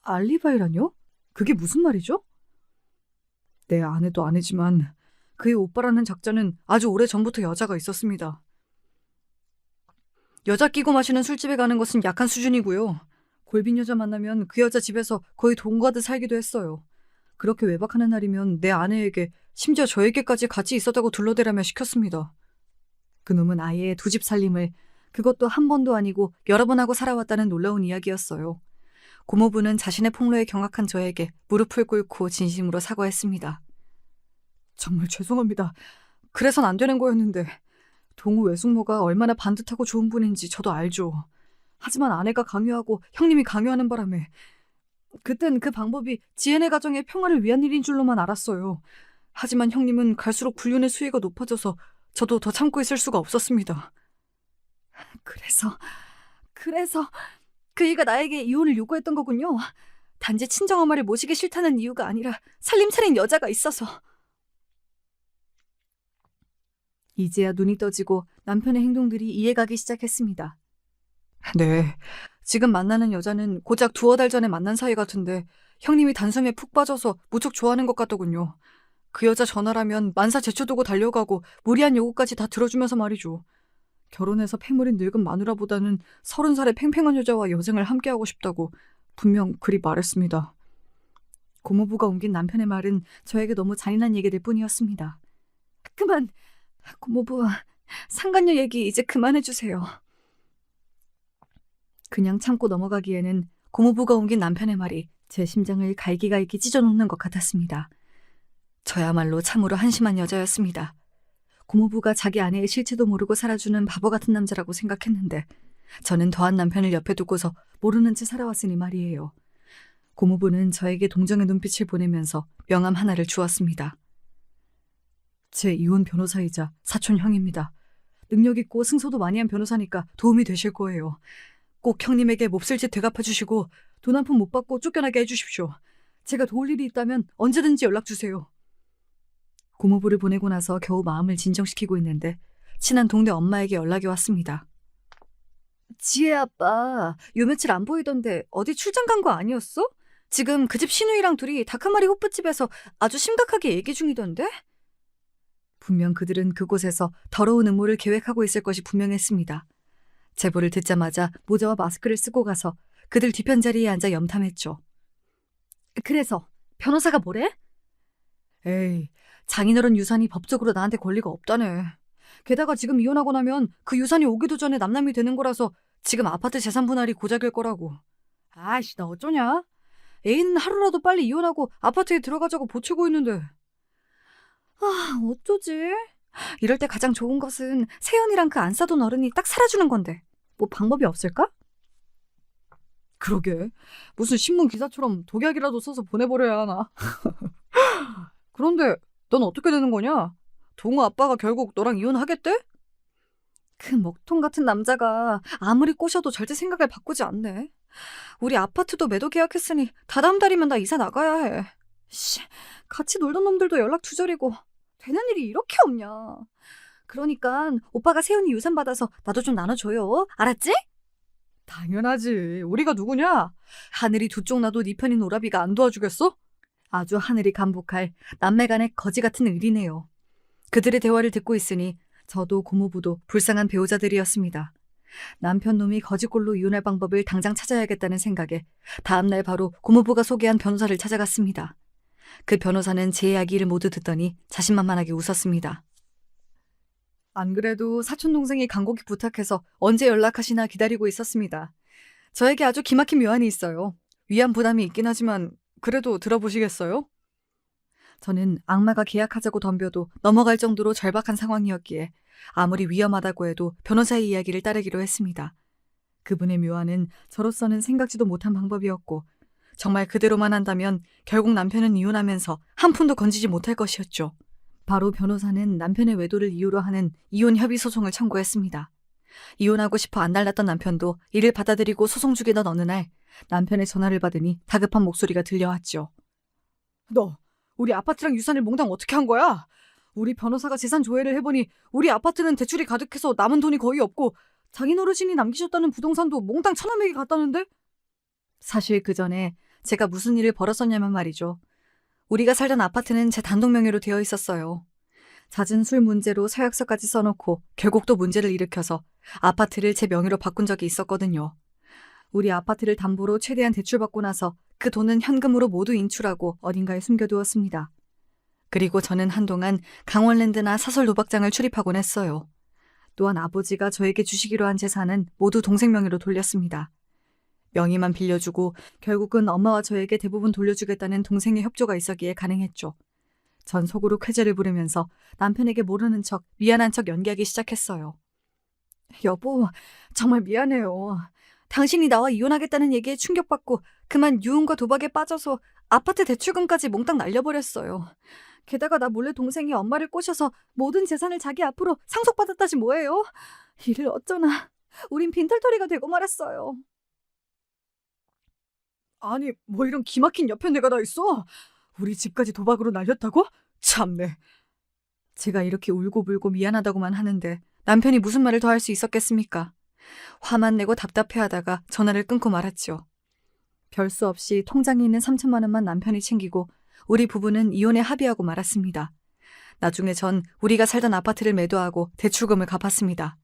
알리바이라뇨? 그게 무슨 말이죠? 내 아내도 아내지만 그의 오빠라는 작자는 아주 오래전부터 여자가 있었습니다. 여자 끼고 마시는 술집에 가는 것은 약한 수준이고요. 골빈 여자 만나면 그 여자 집에서 거의 동거하듯 살기도 했어요. 그렇게 외박하는 날이면 내 아내에게, 심지어 저에게까지 같이 있었다고 둘러대라며 시켰습니다. 그놈은 아예 두 집 살림을, 그것도 한 번도 아니고 여러 번 하고 살아왔다는 놀라운 이야기였어요. 고모부는 자신의 폭로에 경악한 저에게 무릎을 꿇고 진심으로 사과했습니다. 정말 죄송합니다. 그래선 안 되는 거였는데, 동우 외숙모가 얼마나 반듯하고 좋은 분인지 저도 알죠. 하지만 아내가 강요하고 형님이 강요하는 바람에 그땐 그 방법이 지혜네 가정의 평화를 위한 일인 줄로만 알았어요. 하지만 형님은 갈수록 불륜의 수위가 높아져서 저도 더 참고 있을 수가 없었습니다. 그래서 그이가 나에게 이혼을 요구했던 거군요. 단지 친정엄마를 모시기 싫다는 이유가 아니라 살림 차린 여자가 있어서. 이제야 눈이 떠지고 남편의 행동들이 이해가기 시작했습니다. 네, 지금 만나는 여자는 고작 두어 달 전에 만난 사이 같은데 형님이 단숨에 푹 빠져서 무척 좋아하는 것 같더군요. 그 여자 전화라면 만사 제쳐두고 달려가고 무리한 요구까지 다 들어주면서 말이죠. 결혼해서 패물인 늙은 마누라보다는 30살의 팽팽한 여자와 여생을 함께하고 싶다고 분명 그리 말했습니다. 고모부가 옮긴 남편의 말은 저에게 너무 잔인한 얘기들 뿐이었습니다. 그만, 고모부, 상간녀 얘기 이제 그만해주세요. 그냥 참고 넘어가기에는 고모부가 옮긴 남편의 말이 제 심장을 갈기갈기 찢어놓는 것 같았습니다. 저야말로 참으로 한심한 여자였습니다. 고모부가 자기 아내의 실체도 모르고 살아주는 바보 같은 남자라고 생각했는데 저는 더한 남편을 옆에 두고서 모르는 채 살아왔으니 말이에요. 고모부는 저에게 동정의 눈빛을 보내면서 명함 하나를 주었습니다. 제 이혼 변호사이자 사촌 형입니다. 능력 있고 승소도 많이 한 변호사니까 도움이 되실 거예요. 꼭 형님에게 몹쓸 짓 되갚아주시고 돈 한 푼 못 받고 쫓겨나게 해주십시오. 제가 도울 일이 있다면 언제든지 연락주세요. 고모부를 보내고 나서 겨우 마음을 진정시키고 있는데 친한 동네 엄마에게 연락이 왔습니다. 지혜 아빠 요 며칠 안 보이던데 어디 출장 간 거 아니었어? 지금 그 집 시누이랑 둘이 닭 한 마리 호프집에서 아주 심각하게 얘기 중이던데? 분명 그들은 그곳에서 더러운 음모를 계획하고 있을 것이 분명했습니다. 제보를 듣자마자 모자와 마스크를 쓰고 가서 그들 뒤편 자리에 앉아 염탐했죠. 그래서 변호사가 뭐래? 에이, 장인어른 유산이 법적으로 나한테 권리가 없다네. 게다가 지금 이혼하고 나면 그 유산이 오기도 전에 남남이 되는 거라서 지금 아파트 재산 분할이 고작일 거라고. 아이씨, 나 어쩌냐? 애인 하루라도 빨리 이혼하고 아파트에 들어가자고 보채고 있는데. 아, 어쩌지? 이럴 때 가장 좋은 것은 세연이랑 그 안 싸돈 어른이 딱 살아주는 건데 뭐 방법이 없을까? 그러게, 무슨 신문 기사처럼 독약이라도 써서 보내버려야 하나. 그런데 넌 어떻게 되는 거냐? 동우 아빠가 결국 너랑 이혼하겠대? 그 먹통 같은 남자가 아무리 꼬셔도 절대 생각을 바꾸지 않네. 우리 아파트도 매도 계약했으니 다다음 달이면 나 이사 나가야 해. 씨, 같이 놀던 놈들도 연락 두절이고 되는 일이 이렇게 없냐. 그러니까 오빠가 세훈이 유산 받아서 나도 좀 나눠줘요. 알았지? 당연하지. 우리가 누구냐? 하늘이 두 쪽 나도 네 편인 오라비가 안 도와주겠어? 아주 하늘이 감복할 남매 간의 거지 같은 의리네요. 그들의 대화를 듣고 있으니 저도 고모부도 불쌍한 배우자들이었습니다. 남편 놈이 거지꼴로 이혼할 방법을 당장 찾아야겠다는 생각에 다음날 바로 고모부가 소개한 변호사를 찾아갔습니다. 그 변호사는 제 이야기를 모두 듣더니 자신만만하게 웃었습니다. 안 그래도 사촌동생이 간곡히 부탁해서 언제 연락하시나 기다리고 있었습니다. 저에게 아주 기막힌 묘안이 있어요. 위안 부담이 있긴 하지만 그래도 들어보시겠어요? 저는 악마가 계약하자고 덤벼도 넘어갈 정도로 절박한 상황이었기에 아무리 위험하다고 해도 변호사의 이야기를 따르기로 했습니다. 그분의 묘안은 저로서는 생각지도 못한 방법이었고 정말 그대로만 한다면 결국 남편은 이혼하면서 한 푼도 건지지 못할 것이었죠. 바로 변호사는 남편의 외도를 이유로 하는 이혼 협의 소송을 청구했습니다. 이혼하고 싶어 안달났던 남편도 이를 받아들이고 소송 중이던 어느 날 남편의 전화를 받으니 다급한 목소리가 들려왔죠. 너 우리 아파트랑 유산을 몽땅 어떻게 한 거야? 우리 변호사가 재산 조회를 해보니 우리 아파트는 대출이 가득해서 남은 돈이 거의 없고 장인 어르신이 남기셨다는 부동산도 몽땅 처남에게 갔다는데? 사실 그 전에 제가 무슨 일을 벌었었냐면 말이죠. 우리가 살던 아파트는 제 단독 명의로 되어 있었어요. 잦은 술 문제로 서약서까지 써놓고 결국 또 문제를 일으켜서 아파트를 제 명의로 바꾼 적이 있었거든요. 우리 아파트를 담보로 최대한 대출받고 나서 그 돈은 현금으로 모두 인출하고 어딘가에 숨겨두었습니다. 그리고 저는 한동안 강원랜드나 사설 도박장을 출입하곤 했어요. 또한 아버지가 저에게 주시기로 한 재산은 모두 동생 명의로 돌렸습니다. 명의만 빌려주고 결국은 엄마와 저에게 대부분 돌려주겠다는 동생의 협조가 있었기에 가능했죠. 전 속으로 쾌재를 부르면서 남편에게 모르는 척, 미안한 척 연기하기 시작했어요.
여보, 정말 미안해요. 당신이 나와 이혼하겠다는 얘기에 충격받고 그만 유흥과 도박에 빠져서 아파트 대출금까지 몽땅 날려버렸어요. 게다가 나 몰래 동생이 엄마를 꼬셔서 모든 재산을 자기 앞으로 상속받았다지 뭐예요? 이를 어쩌나. 우린 빈털터리가 되고 말았어요.
아니, 뭐 이런 기막힌 여편네가 다 있어? 우리 집까지 도박으로 날렸다고? 참네. 제가 이렇게 울고불고 미안하다고만 하는데 남편이 무슨 말을 더 할 수 있었겠습니까? 화만 내고 답답해하다가 전화를 끊고 말았죠. 별 수 없이 통장에 있는 3천만 원만 남편이 챙기고 우리 부부는 이혼에 합의하고 말았습니다. 나중에 전 우리가 살던 아파트를 매도하고 대출금을 갚았습니다.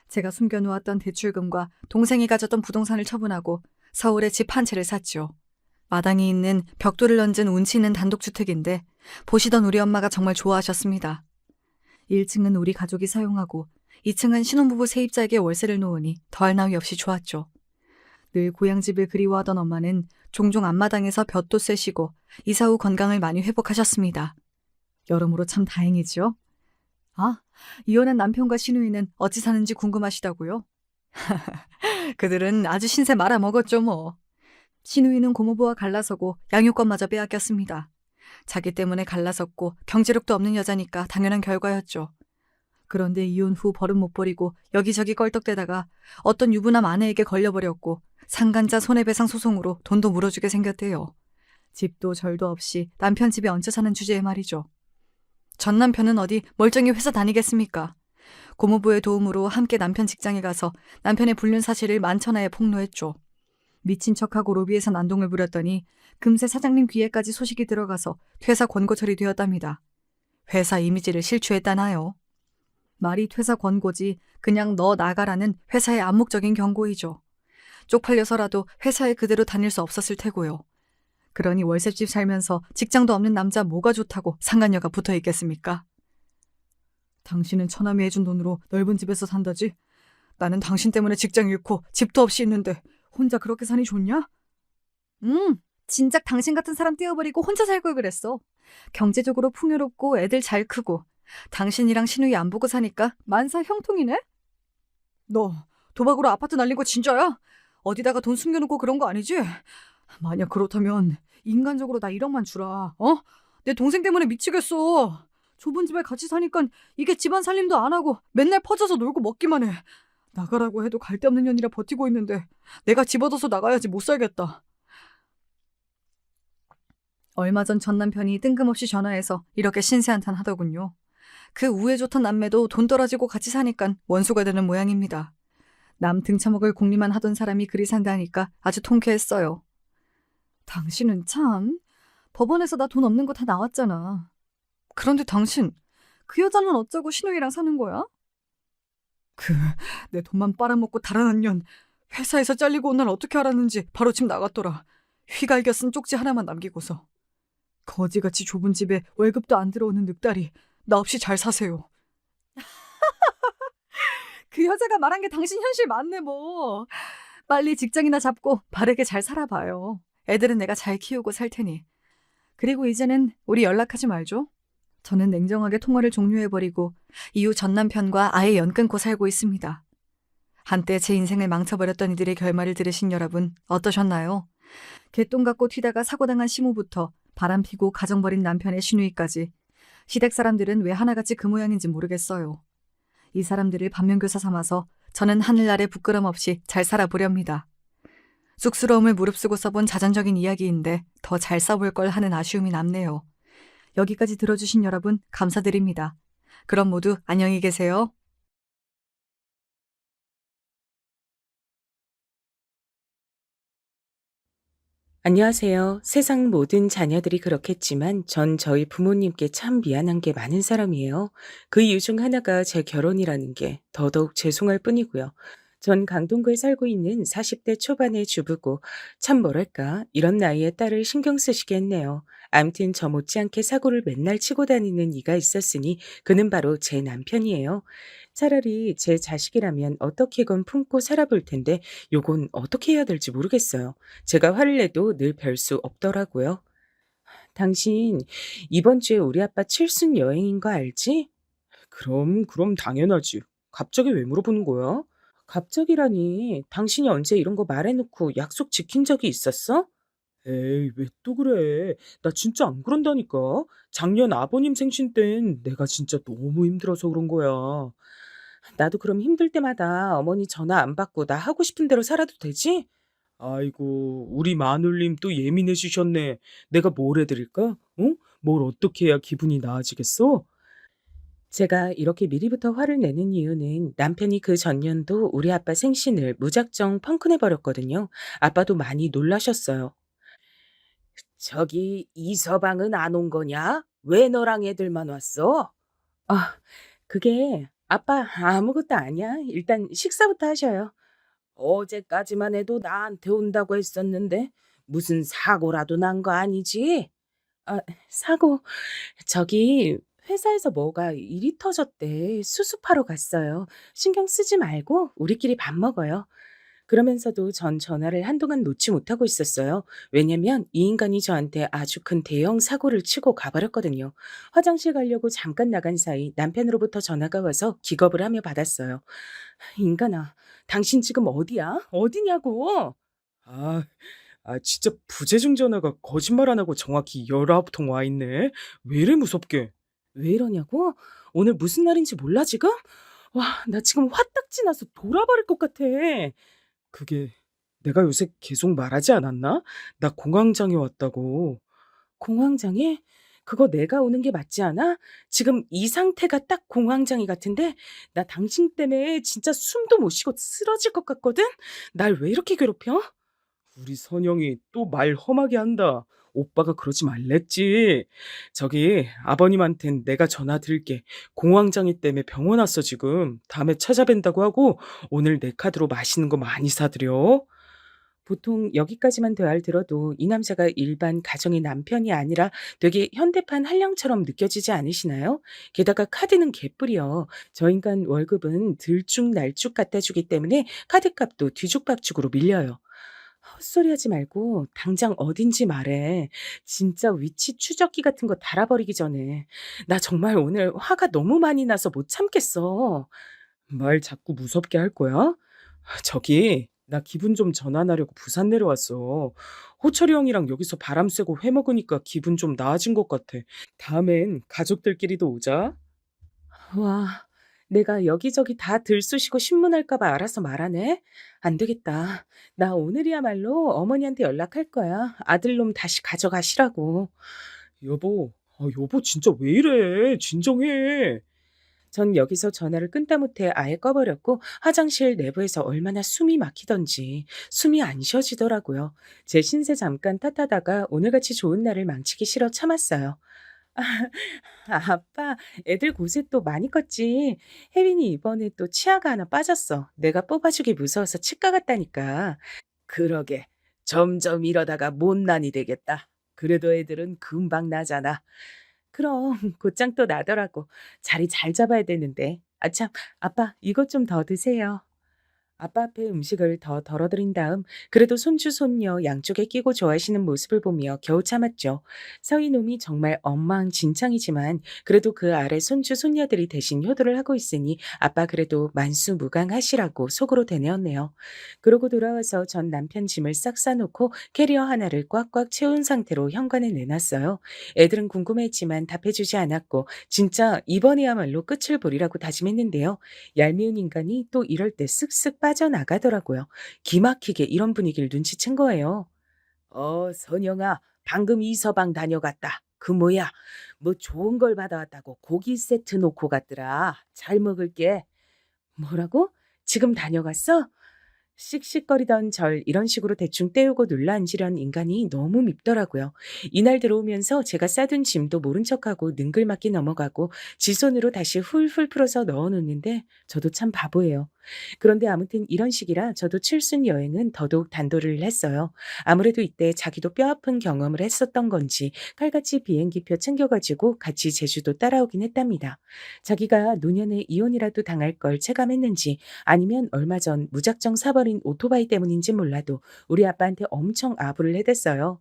제가 숨겨놓았던 대출금과 동생이 가졌던 부동산을 처분하고 서울에 집 한 채를 샀죠. 마당에 있는 벽돌을 얹은 운치 있는 단독주택인데 보시던 우리 엄마가 정말 좋아하셨습니다. 1층은 우리 가족이 사용하고 2층은 신혼부부 세입자에게 월세를 놓으니 더할 나위 없이 좋았죠. 늘 고향집을 그리워하던 엄마는 종종 앞마당에서 볕도 쐬시고 이사 후 건강을 많이 회복하셨습니다. 여러모로 참 다행이지요. 아, 이혼한 남편과 시누이는 어찌 사는지 궁금하시다고요? 그들은 아주 신세 말아먹었죠 뭐. 시누이는 고모부와 갈라서고 양육권마저 빼앗겼습니다. 자기 때문에 갈라섰고 경제력도 없는 여자니까 당연한 결과였죠. 그런데 이혼 후 버릇 못 버리고 여기저기 껄떡대다가 어떤 유부남 아내에게 걸려버렸고 상간자 손해배상 소송으로 돈도 물어주게 생겼대요. 집도 절도 없이 남편 집에 얹혀 사는 주제에 말이죠. 전 남편은 어디 멀쩡히 회사 다니겠습니까? 고모부의 도움으로 함께 남편 직장에 가서 남편의 불륜 사실을 만천하에 폭로했죠. 미친 척하고 로비에서 난동을 부렸더니 금세 사장님 귀에까지 소식이 들어가서 퇴사 권고 처리되었답니다. 회사 이미지를 실추했다나요? 말이 퇴사 권고지 그냥 너 나가라는 회사의 암묵적인 경고이죠. 쪽팔려서라도 회사에 그대로 다닐 수 없었을 테고요. 그러니 월세집 살면서 직장도 없는 남자 뭐가 좋다고 상간녀가 붙어 있겠습니까? 당신은 처남이 해준 돈으로 넓은 집에서 산다지? 나는 당신 때문에 직장 잃고 집도 없이 있는데 혼자 그렇게 사니 좋냐?
진작 당신 같은 사람 떼어버리고 혼자 살 걸 그랬어. 경제적으로 풍요롭고 애들 잘 크고 당신이랑 시누이 안 보고 사니까 만사 형통이네?
너 도박으로 아파트 날린 거 진짜야? 어디다가 돈 숨겨놓고 그런 거 아니지? 만약 그렇다면 인간적으로 나 1억만 주라. 어? 내 동생 때문에 미치겠어. 좁은 집에 같이 사니까 이게 집안 살림도 안 하고 맨날 퍼져서 놀고 먹기만 해. 나가라고 해도 갈 데 없는 년이라 버티고 있는데 내가 집어넣어서 나가야지 못 살겠다. 얼마 전 남편이 뜬금없이 전화해서 이렇게 신세한탄 하더군요. 그 우애 좋던 남매도 돈 떨어지고 같이 사니까 원수가 되는 모양입니다. 남 등쳐먹을 궁리만 하던 사람이 그리 산다니까 아주 통쾌했어요.
당신은 참. 법원에서 나 돈 없는 거 다 나왔잖아.
그런데 당신
그 여자는 어쩌고 시누이랑 사는 거야?
내 돈만 빨아먹고 달아난 년 회사에서 잘리고 온 날 어떻게 알았는지 바로 집 나갔더라. 휘갈겨 쓴 쪽지 하나만 남기고서. 거지같이 좁은 집에 월급도 안 들어오는 늑다리 나 없이 잘 사세요.
그 여자가 말한 게 당신 현실 맞네 뭐. 빨리 직장이나 잡고 바르게 잘 살아봐요.
애들은 내가 잘 키우고 살 테니. 그리고 이제는 우리 연락하지 말죠. 저는 냉정하게 통화를 종료해버리고 이후 전 남편과 아예 연 끊고 살고 있습니다. 한때 제 인생을 망쳐버렸던 이들의 결말을 들으신 여러분 어떠셨나요? 개똥 같고 튀다가 사고당한 시모부터 바람피고 가정 버린 남편의 시누이까지 시댁 사람들은 왜 하나같이 그 모양인지 모르겠어요. 이 사람들을 반면교사 삼아서 저는 하늘나라에 부끄럼 없이 잘 살아보렵니다. 쑥스러움을 무릅쓰고 써본 자전적인 이야기인데 더 잘 써볼 걸 하는 아쉬움이 남네요. 여기까지 들어주신 여러분 감사드립니다. 그럼 모두 안녕히 계세요.
안녕하세요. 세상 모든 자녀들이 그렇겠지만 전 저희 부모님께 참 미안한 게 많은 사람이에요. 그 이유 중 하나가 제 결혼이라는 게 더더욱 죄송할 뿐이고요. 전 강동구에 살고 있는 40대 초반의 주부고 참 뭐랄까 이런 나이에 딸을 신경 쓰시게 했네요. 암튼 저 못지않게 사고를 맨날 치고 다니는 이가 있었으니 그는 바로 제 남편이에요. 차라리 제 자식이라면 어떻게건 품고 살아볼 텐데 요건 어떻게 해야 될지 모르겠어요. 제가 화를 내도 늘 별 수 없더라고요. 당신 이번 주에 우리 아빠 칠순 여행인 거 알지? 그럼 당연하지. 갑자기 왜 물어보는 거야? 갑자기라니. 당신이 언제 이런 거 말해놓고 약속 지킨 적이 있었어? 에이, 왜 또 그래? 나 진짜 안 그런다니까. 작년 아버님 생신 땐 내가 진짜 너무 힘들어서 그런 거야. 나도 그럼 힘들 때마다 어머니 전화 안 받고 나 하고 싶은 대로 살아도 되지? 아이고, 우리 마눌님 또 예민해지셨네. 내가 뭘 해드릴까? 어? 뭘 어떻게 해야 기분이 나아지겠어? 제가 이렇게 미리부터 화를 내는 이유는 남편이 그 전년도 우리 아빠 생신을 무작정 펑크내버렸거든요. 아빠도 많이 놀라셨어요. 저기 이서방은 안 온 거냐? 왜 너랑 애들만 왔어? 아, 그게 아빠 아무것도 아니야. 일단 식사부터 하셔요. 어제까지만 해도 나한테 온다고 했었는데 무슨 사고라도 난 거 아니지? 아, 사고. 저기 회사에서 뭐가 일이 터졌대. 수습하러 갔어요. 신경 쓰지 말고 우리끼리 밥 먹어요. 그러면서도 전 전화를 한동안 놓지 못하고 있었어요. 왜냐면 이 인간이 저한테 아주 큰 대형 사고를 치고 가버렸거든요. 화장실 가려고 잠깐 나간 사이 남편으로부터 전화가 와서 기겁을 하며 받았어요. 인간아, 당신 지금 어디야? 어디냐고? 아, 진짜 부재중 전화가 거짓말 안 하고 정확히 19통 와 있네. 왜 이래 무섭게? 왜 이러냐고? 오늘 무슨 날인지 몰라 지금? 와, 나 지금 화딱지 나서 돌아버릴 것 같아. 그게 내가 요새 계속 말하지 않았나? 나 공황장애 왔다고. 공황장애? 그거 내가 오는 게 맞지 않아? 지금 이 상태가 딱 공황장애 같은데 나 당신 때문에 진짜 숨도 못 쉬고 쓰러질 것 같거든? 날 왜 이렇게 괴롭혀? 우리 선영이 또 말 험하게 한다. 오빠가 그러지 말랬지. 저기 아버님한텐 내가 전화 드릴게. 공황장애 때문에 병원 왔어 지금. 다음에 찾아뵌다고 하고 오늘 내 카드로 맛있는 거 많이 사드려. 보통 여기까지만 대화를 들어도 이 남자가 일반 가정의 남편이 아니라 되게 현대판 한량처럼 느껴지지 않으시나요? 게다가 카드는 개뿔이요. 저 인간 월급은 들쭉날쭉 갖다 주기 때문에 카드값도 뒤죽박죽으로 밀려요. 헛소리하지 말고 당장 어딘지 말해. 진짜 위치 추적기 같은 거 달아버리기 전에. 나 정말 오늘 화가 너무 많이 나서 못 참겠어. 말 자꾸 무섭게 할 거야? 저기 나 기분 좀 전환하려고 부산 내려왔어. 호철이 형이랑 여기서 바람 쐬고 회 먹으니까 기분 좀 나아진 것 같아. 다음엔 가족들끼리도 오자. 와, 내가 여기저기 다 들쑤시고 신문할까 봐 알아서 말하네. 안 되겠다. 나 오늘이야말로 어머니한테 연락할 거야. 아들놈 다시 가져가시라고. 여보, 여보 진짜 왜 이래? 진정해. 전 여기서 전화를 끊다 못해 아예 꺼버렸고 화장실 내부에서 얼마나 숨이 막히던지 숨이 안 쉬어지더라고요. 제 신세 잠깐 탓하다가 오늘같이 좋은 날을 망치기 싫어 참았어요. 아빠, 애들 고생 또 많이 컸지. 혜빈이 이번에 또 치아가 하나 빠졌어. 내가 뽑아주기 무서워서 치과 갔다니까. 그러게. 점점 이러다가 못난이 되겠다. 그래도 애들은 금방 나잖아. 그럼 곧장 또 나더라고. 자리 잘 잡아야 되는데. 아 참, 아빠 이것 좀 더 드세요. 아빠 앞에 음식을 더 덜어드린 다음 그래도 손주 손녀 양쪽에 끼고 좋아하시는 모습을 보며 겨우 참았죠. 서이놈이 정말 엉망진창이지만 그래도 그 아래 손주 손녀들이 대신 효도를 하고 있으니 아빠 그래도 만수무강하시라고 속으로 되뇌었네요. 그러고 돌아와서 전 남편 짐을 싹 싸놓고 캐리어 하나를 꽉꽉 채운 상태로 현관에 내놨어요. 애들은 궁금했지만 답해주지 않았고 진짜 이번에야말로 끝을 보리라고 다짐했는데요. 얄미운 인간이 또 이럴 때 쓱쓱 빠져나가더라고요. 기막히게 이런 분위기를 눈치챈 거예요. 선영아, 방금 이서방 다녀갔다. 그 뭐야, 뭐 좋은 걸 받아왔다고 고기 세트 놓고 갔더라. 잘 먹을게. 뭐라고? 지금 다녀갔어? 씩씩거리던 절 이런 식으로 대충 때우고 눌러앉으려는 인간이 너무 밉더라고요. 이날 들어오면서 제가 싸둔 짐도 모른 척하고 능글맞게 넘어가고 지 손으로 다시 훌훌 풀어서 넣어놓는데 저도 참 바보예요. 그런데 아무튼 이런 식이라 저도 칠순 여행은 더더욱 단도리를 했어요. 아무래도 이때 자기도 뼈아픈 경험을 했었던 건지 칼같이 비행기표 챙겨가지고 같이 제주도 따라오긴 했답니다. 자기가 노년에 이혼이라도 당할 걸 체감했는지 아니면 얼마 전 무작정 사버린 오토바이 때문인지 몰라도 우리 아빠한테 엄청 아부를 해댔어요.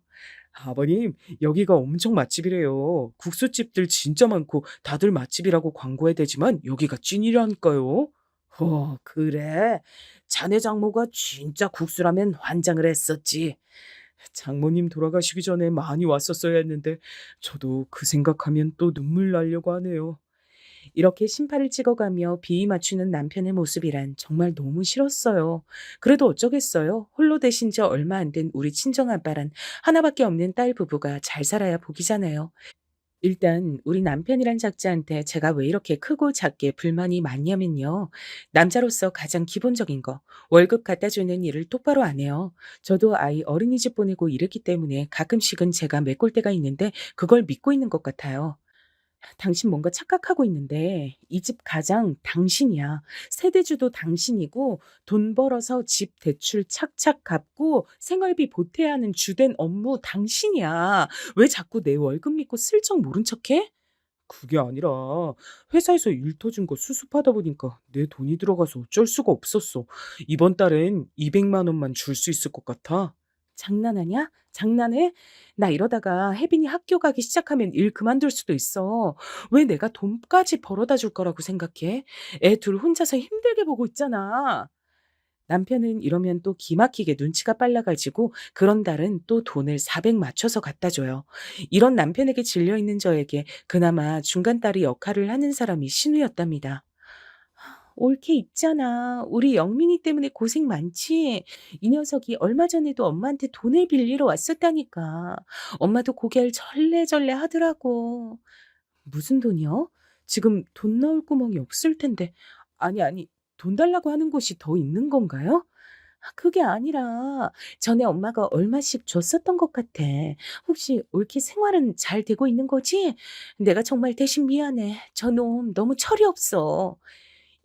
아버님, 여기가 엄청 맛집이래요. 국수집들 진짜 많고 다들 맛집이라고 광고해 대지만 여기가 찐이라니까요. 그래. 자네 장모가 진짜 국수라면 환장을 했었지. 장모님 돌아가시기 전에 많이 왔었어야 했는데 저도 그 생각하면 또 눈물 나려고 하네요. 이렇게 신발을 찍어가며 비위 맞추는 남편의 모습이란 정말 너무 싫었어요. 그래도 어쩌겠어요. 홀로 되신 지 얼마 안 된 우리 친정아빠란 하나밖에 없는 딸 부부가 잘 살아야 복이잖아요. 일단 우리 남편이란 작자한테 제가 왜 이렇게 크고 작게 불만이 많냐면요. 남자로서 가장 기본적인 거, 월급 갖다 주는 일을 똑바로 안 해요. 저도 아이 어린이집 보내고 이랬기 때문에 가끔씩은 제가 메꿀 때가 있는데 그걸 믿고 있는 것 같아요. 당신 뭔가 착각하고 있는데 이 집 가장 당신이야. 세대주도 당신이고 돈 벌어서 집 대출 착착 갚고 생활비 보태야 하는 주된 업무 당신이야. 왜 자꾸 내 월급 믿고 슬쩍 모른 척해? 그게 아니라 회사에서 일 터진 거 수습하다 보니까 내 돈이 들어가서 어쩔 수가 없었어. 이번 달엔 200만 원만 줄 수 있을 것 같아. 장난하냐? 장난해? 나 이러다가 혜빈이 학교 가기 시작하면 일 그만둘 수도 있어. 왜 내가 돈까지 벌어다 줄 거라고 생각해? 애 둘 혼자서 힘들게 보고 있잖아. 남편은 이러면 또 기막히게 눈치가 빨라가지고 그런 달은 또 돈을 400 맞춰서 갖다 줘요. 이런 남편에게 질려 있는 저에게 그나마 중간다리 역할을 하는 사람이 신우였답니다. 옳게 있잖아. 우리 영민이 때문에 고생 많지? 이 녀석이 얼마 전에도 엄마한테 돈을 빌리러 왔었다니까. 엄마도 고개를 절레절레 하더라고. 무슨 돈이요? 지금 돈 넣을 구멍이 없을 텐데. 아니, 돈 달라고 하는 곳이 더 있는 건가요? 그게 아니라 전에 엄마가 얼마씩 줬었던 것 같아. 혹시 올케 생활은 잘 되고 있는 거지? 내가 정말 대신 미안해. 저놈 너무 철이 없어.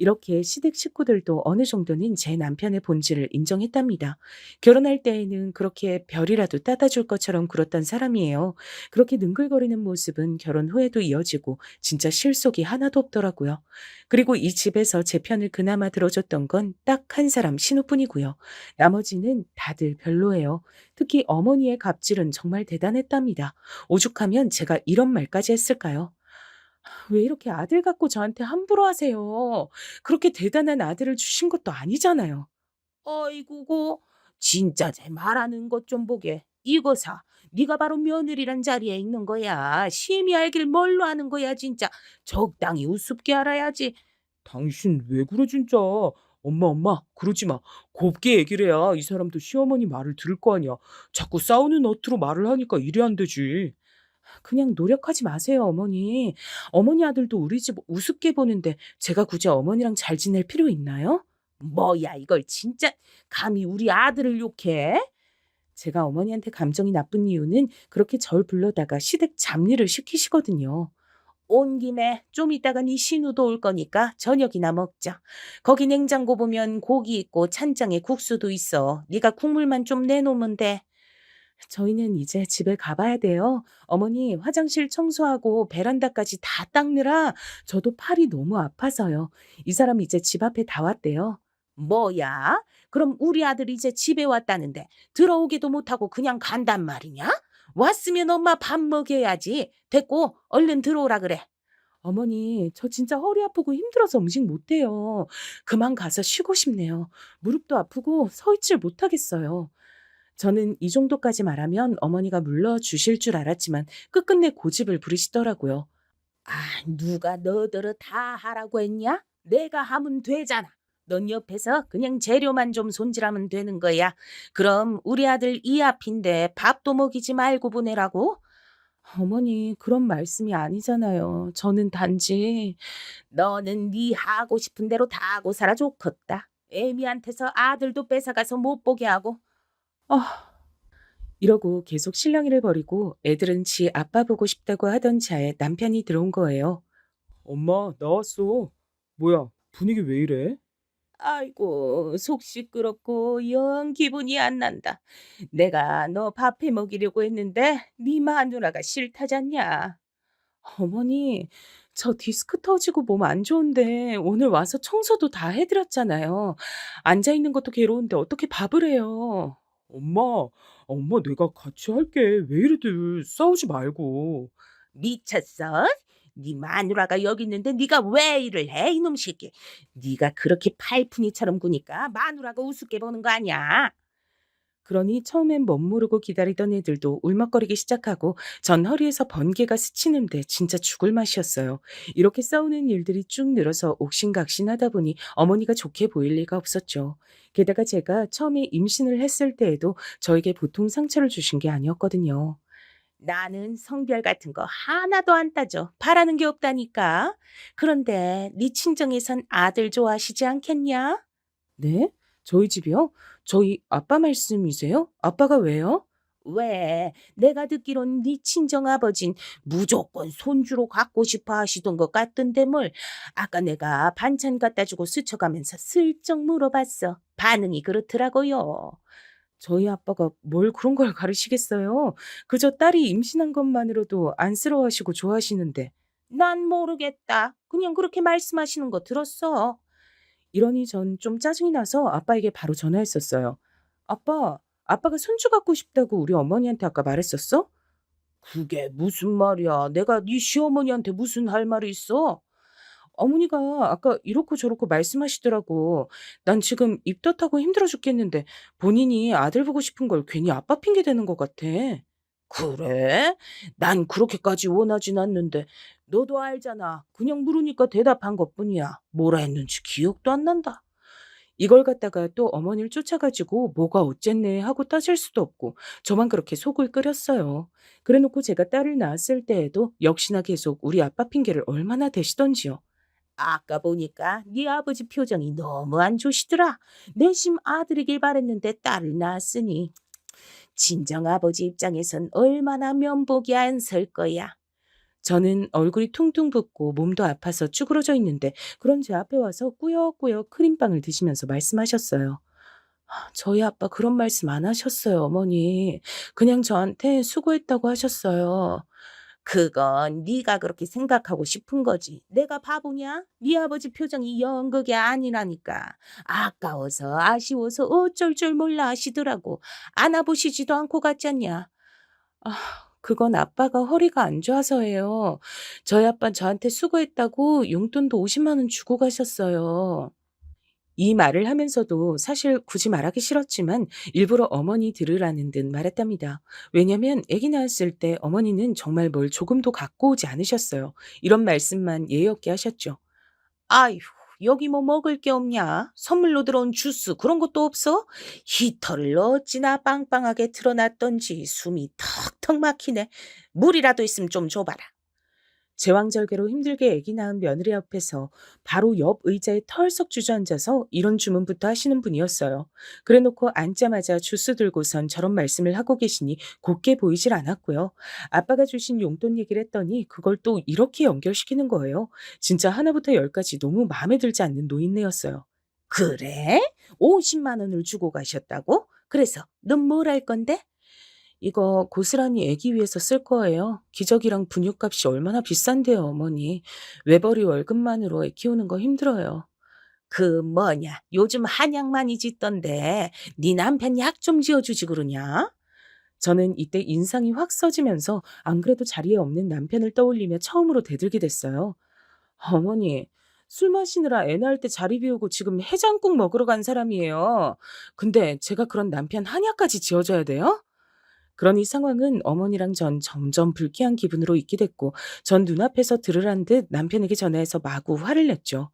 이렇게 시댁 식구들도 어느 정도는 제 남편의 본질을 인정했답니다. 결혼할 때에는 그렇게 별이라도 따다 줄 것처럼 굴었던 사람이에요. 그렇게 능글거리는 모습은 결혼 후에도 이어지고 진짜 실속이 하나도 없더라고요. 그리고 이 집에서 제 편을 그나마 들어줬던 건 딱 한 사람 신우뿐이고요. 나머지는 다들 별로예요. 특히 어머니의 갑질은 정말 대단했답니다. 오죽하면 제가 이런 말까지 했을까요? 왜 이렇게 아들 갖고 저한테 함부로 하세요? 그렇게 대단한 아들을 주신 것도 아니잖아요. 어이구고, 진짜 제 말하는 것 좀 보게. 이거 사. 네가 바로 며느리란 자리에 있는 거야. 심히 알길 뭘로 하는 거야, 진짜. 적당히 우습게 알아야지. 당신 왜 그래, 진짜. 엄마, 그러지 마. 곱게 얘기를 해야 이 사람도 시어머니 말을 들을 거 아니야. 자꾸 싸우는 어투로 말을 하니까 일이 안 되지. 그냥 노력하지 마세요, 어머니. 어머니 아들도 우리 집 우습게 보는데 제가 굳이 어머니랑 잘 지낼 필요 있나요? 뭐야, 이걸 진짜 감히 우리 아들을 욕해? 제가 어머니한테 감정이 나쁜 이유는 그렇게 절 불러다가 시댁 잡일을 시키시거든요. 온 김에 좀 이따가 네 신우도 올 거니까 저녁이나 먹자. 거기 냉장고 보면 고기 있고 찬장에 국수도 있어. 네가 국물만 좀 내놓으면 돼. 저희는 이제 집에 가봐야 돼요. 어머니 화장실 청소하고 베란다까지 다 닦느라 저도 팔이 너무 아파서요. 이 사람 이제 집 앞에 다 왔대요. 뭐야? 그럼 우리 아들 이제 집에 왔다는데 들어오기도 못하고 그냥 간단 말이냐? 왔으면 엄마 밥 먹여야지. 됐고 얼른 들어오라 그래. 어머니, 저 진짜 허리 아프고 힘들어서 음식 못해요. 그만 가서 쉬고 싶네요. 무릎도 아프고 서 있질 못하겠어요. 저는 이 정도까지 말하면 어머니가 물러주실 줄 알았지만 끝끝내 고집을 부리시더라고요. 아, 누가 너더러 다 하라고 했냐? 내가 하면 되잖아. 넌 옆에서 그냥 재료만 좀 손질하면 되는 거야. 그럼 우리 아들 이 앞인데 밥도 먹이지 말고 보내라고? 어머니, 그런 말씀이 아니잖아요. 저는 단지 너는 네 하고 싶은 대로 다 하고 살아 좋겠다. 애미한테서 아들도 뺏어가서 못 보게 하고. 아, 이러고 계속 실랑이를 벌이고 애들은 지 아빠 보고 싶다고 하던 차에 남편이 들어온 거예요. 엄마, 나왔어. 뭐야, 분위기 왜 이래? 아이고, 속 시끄럽고 영 기분이 안 난다. 내가 너 밥해 먹이려고 했는데 네 마누라가 싫다잖냐. 어머니, 저 디스크 터지고 몸 안 좋은데 오늘 와서 청소도 다 해드렸잖아요. 앉아 있는 것도 괴로운데 어떻게 밥을 해요?
엄마, 엄마 내가 같이 할게. 왜 이래들 싸우지 말고.
미쳤어? 네 마누라가 여기 있는데 네가 왜 일을 해, 이놈 새끼. 네가 그렇게 팔푼이처럼 구니까 마누라가 우습게 보는 거 아니야. 그러니 처음엔 멋모르고 기다리던 애들도 울먹거리기 시작하고 전 허리에서 번개가 스치는데 진짜 죽을 맛이었어요. 이렇게 싸우는 일들이 쭉 늘어서 옥신각신하다 보니 어머니가 좋게 보일 리가 없었죠. 게다가 제가 처음에 임신을 했을 때에도 저에게 보통 상처를 주신 게 아니었거든요. 나는 성별 같은 거 하나도 안 따져. 바라는 게 없다니까. 그런데 네 친정에선 아들 좋아하시지 않겠냐? 네? 저희 집이요? 저희 아빠 말씀이세요? 아빠가 왜요? 왜? 내가 듣기론 네 친정아버진 무조건 손주로 갖고 싶어 하시던 것 같던데 뭘. 아까 내가 반찬 갖다 주고 스쳐가면서 슬쩍 물어봤어. 반응이 그렇더라고요. 저희 아빠가 뭘 그런 걸 가르치겠어요? 그저 딸이 임신한 것만으로도 안쓰러워하시고 좋아하시는데. 난 모르겠다. 그냥 그렇게 말씀하시는 거 들었어. 이러니 전 좀 짜증이 나서 아빠에게 바로 전화했었어요. 아빠, 아빠가 손주 갖고 싶다고 우리 어머니한테 아까 말했었어? 그게 무슨 말이야. 내가 네 시어머니한테 무슨 할 말이 있어? 어머니가 아까 이렇고 저렇고 말씀하시더라고. 난 지금 입덧하고 힘들어 죽겠는데 본인이 아들 보고 싶은 걸 괜히 아빠 핑계 대는 것 같아. 그래? 난 그렇게까지 원하진 않는데 너도 알잖아. 그냥 물으니까 대답한 것뿐이야. 뭐라 했는지 기억도 안 난다. 이걸 갖다가 또 어머니를 쫓아가지고 뭐가 어쨌네 하고 따질 수도 없고 저만 그렇게 속을 끓였어요. 그래놓고 제가 딸을 낳았을 때에도 역시나 계속 우리 아빠 핑계를 얼마나 대시던지요. 아까 보니까 네 아버지 표정이 너무 안 좋으시더라. 내심 아들이길 바랬는데 딸을 낳았으니. 친정아버지 입장에선 얼마나 면목이 안 설 거야. 저는 얼굴이 퉁퉁 붓고 몸도 아파서 쭈그러져 있는데 그런 제 앞에 와서 꾸역꾸역 크림빵을 드시면서 말씀하셨어요. 저희 아빠 그런 말씀 안 하셨어요, 어머니. 그냥 저한테 수고했다고 하셨어요. 그건 네가 그렇게 생각하고 싶은 거지. 내가 바보냐? 네 아버지 표정이 영 그게 아니라니까. 아까워서 아쉬워서 어쩔 줄 몰라 하시더라고. 안아보시지도 않고 갔잖냐. 아, 그건 아빠가 허리가 안 좋아서예요. 저희 아빠 저한테 수고했다고 용돈도 50만 원 주고 가셨어요. 이 말을 하면서도 사실 굳이 말하기 싫었지만 일부러 어머니 들으라는 듯 말했답니다. 왜냐면 아기 낳았을 때 어머니는 정말 뭘 조금도 갖고 오지 않으셨어요. 이런 말씀만 예의 없게 하셨죠. 아휴, 여기 뭐 먹을 게 없냐? 선물로 들어온 주스 그런 것도 없어? 히터를 어찌나 빵빵하게 틀어놨던지 숨이 턱턱 막히네. 물이라도 있으면 좀 줘봐라. 제왕절개로 힘들게 아기 낳은 며느리 옆에서 바로 옆 의자에 털썩 주저앉아서 이런 주문부터 하시는 분이었어요. 그래놓고 앉자마자 주스 들고선 저런 말씀을 하고 계시니 곱게 보이질 않았고요. 아빠가 주신 용돈 얘기를 했더니 그걸 또 이렇게 연결시키는 거예요. 진짜 하나부터 열까지 너무 마음에 들지 않는 노인네였어요. 그래? 50만 원을 주고 가셨다고? 그래서 넌 뭘 할 건데? 이거 고스란히 아기 위해서 쓸 거예요. 기저귀랑 분유값이 얼마나 비싼데요, 어머니. 외벌이 월급만으로 애 키우는 거 힘들어요. 그 뭐냐, 요즘 한약 많이 짓던데 네 남편 약 좀 지어주지 그러냐? 저는 이때 인상이 확 써지면서 안 그래도 자리에 없는 남편을 떠올리며 처음으로 대들게 됐어요. 어머니, 술 마시느라 애 낳을 때 자리 비우고 지금 해장국 먹으러 간 사람이에요. 근데 제가 그런 남편 한약까지 지어줘야 돼요? 그러니 상황은 어머니랑 전 점점 불쾌한 기분으로 있게 됐고 전 눈앞에서 들으란 듯 남편에게 전화해서 마구 화를 냈죠.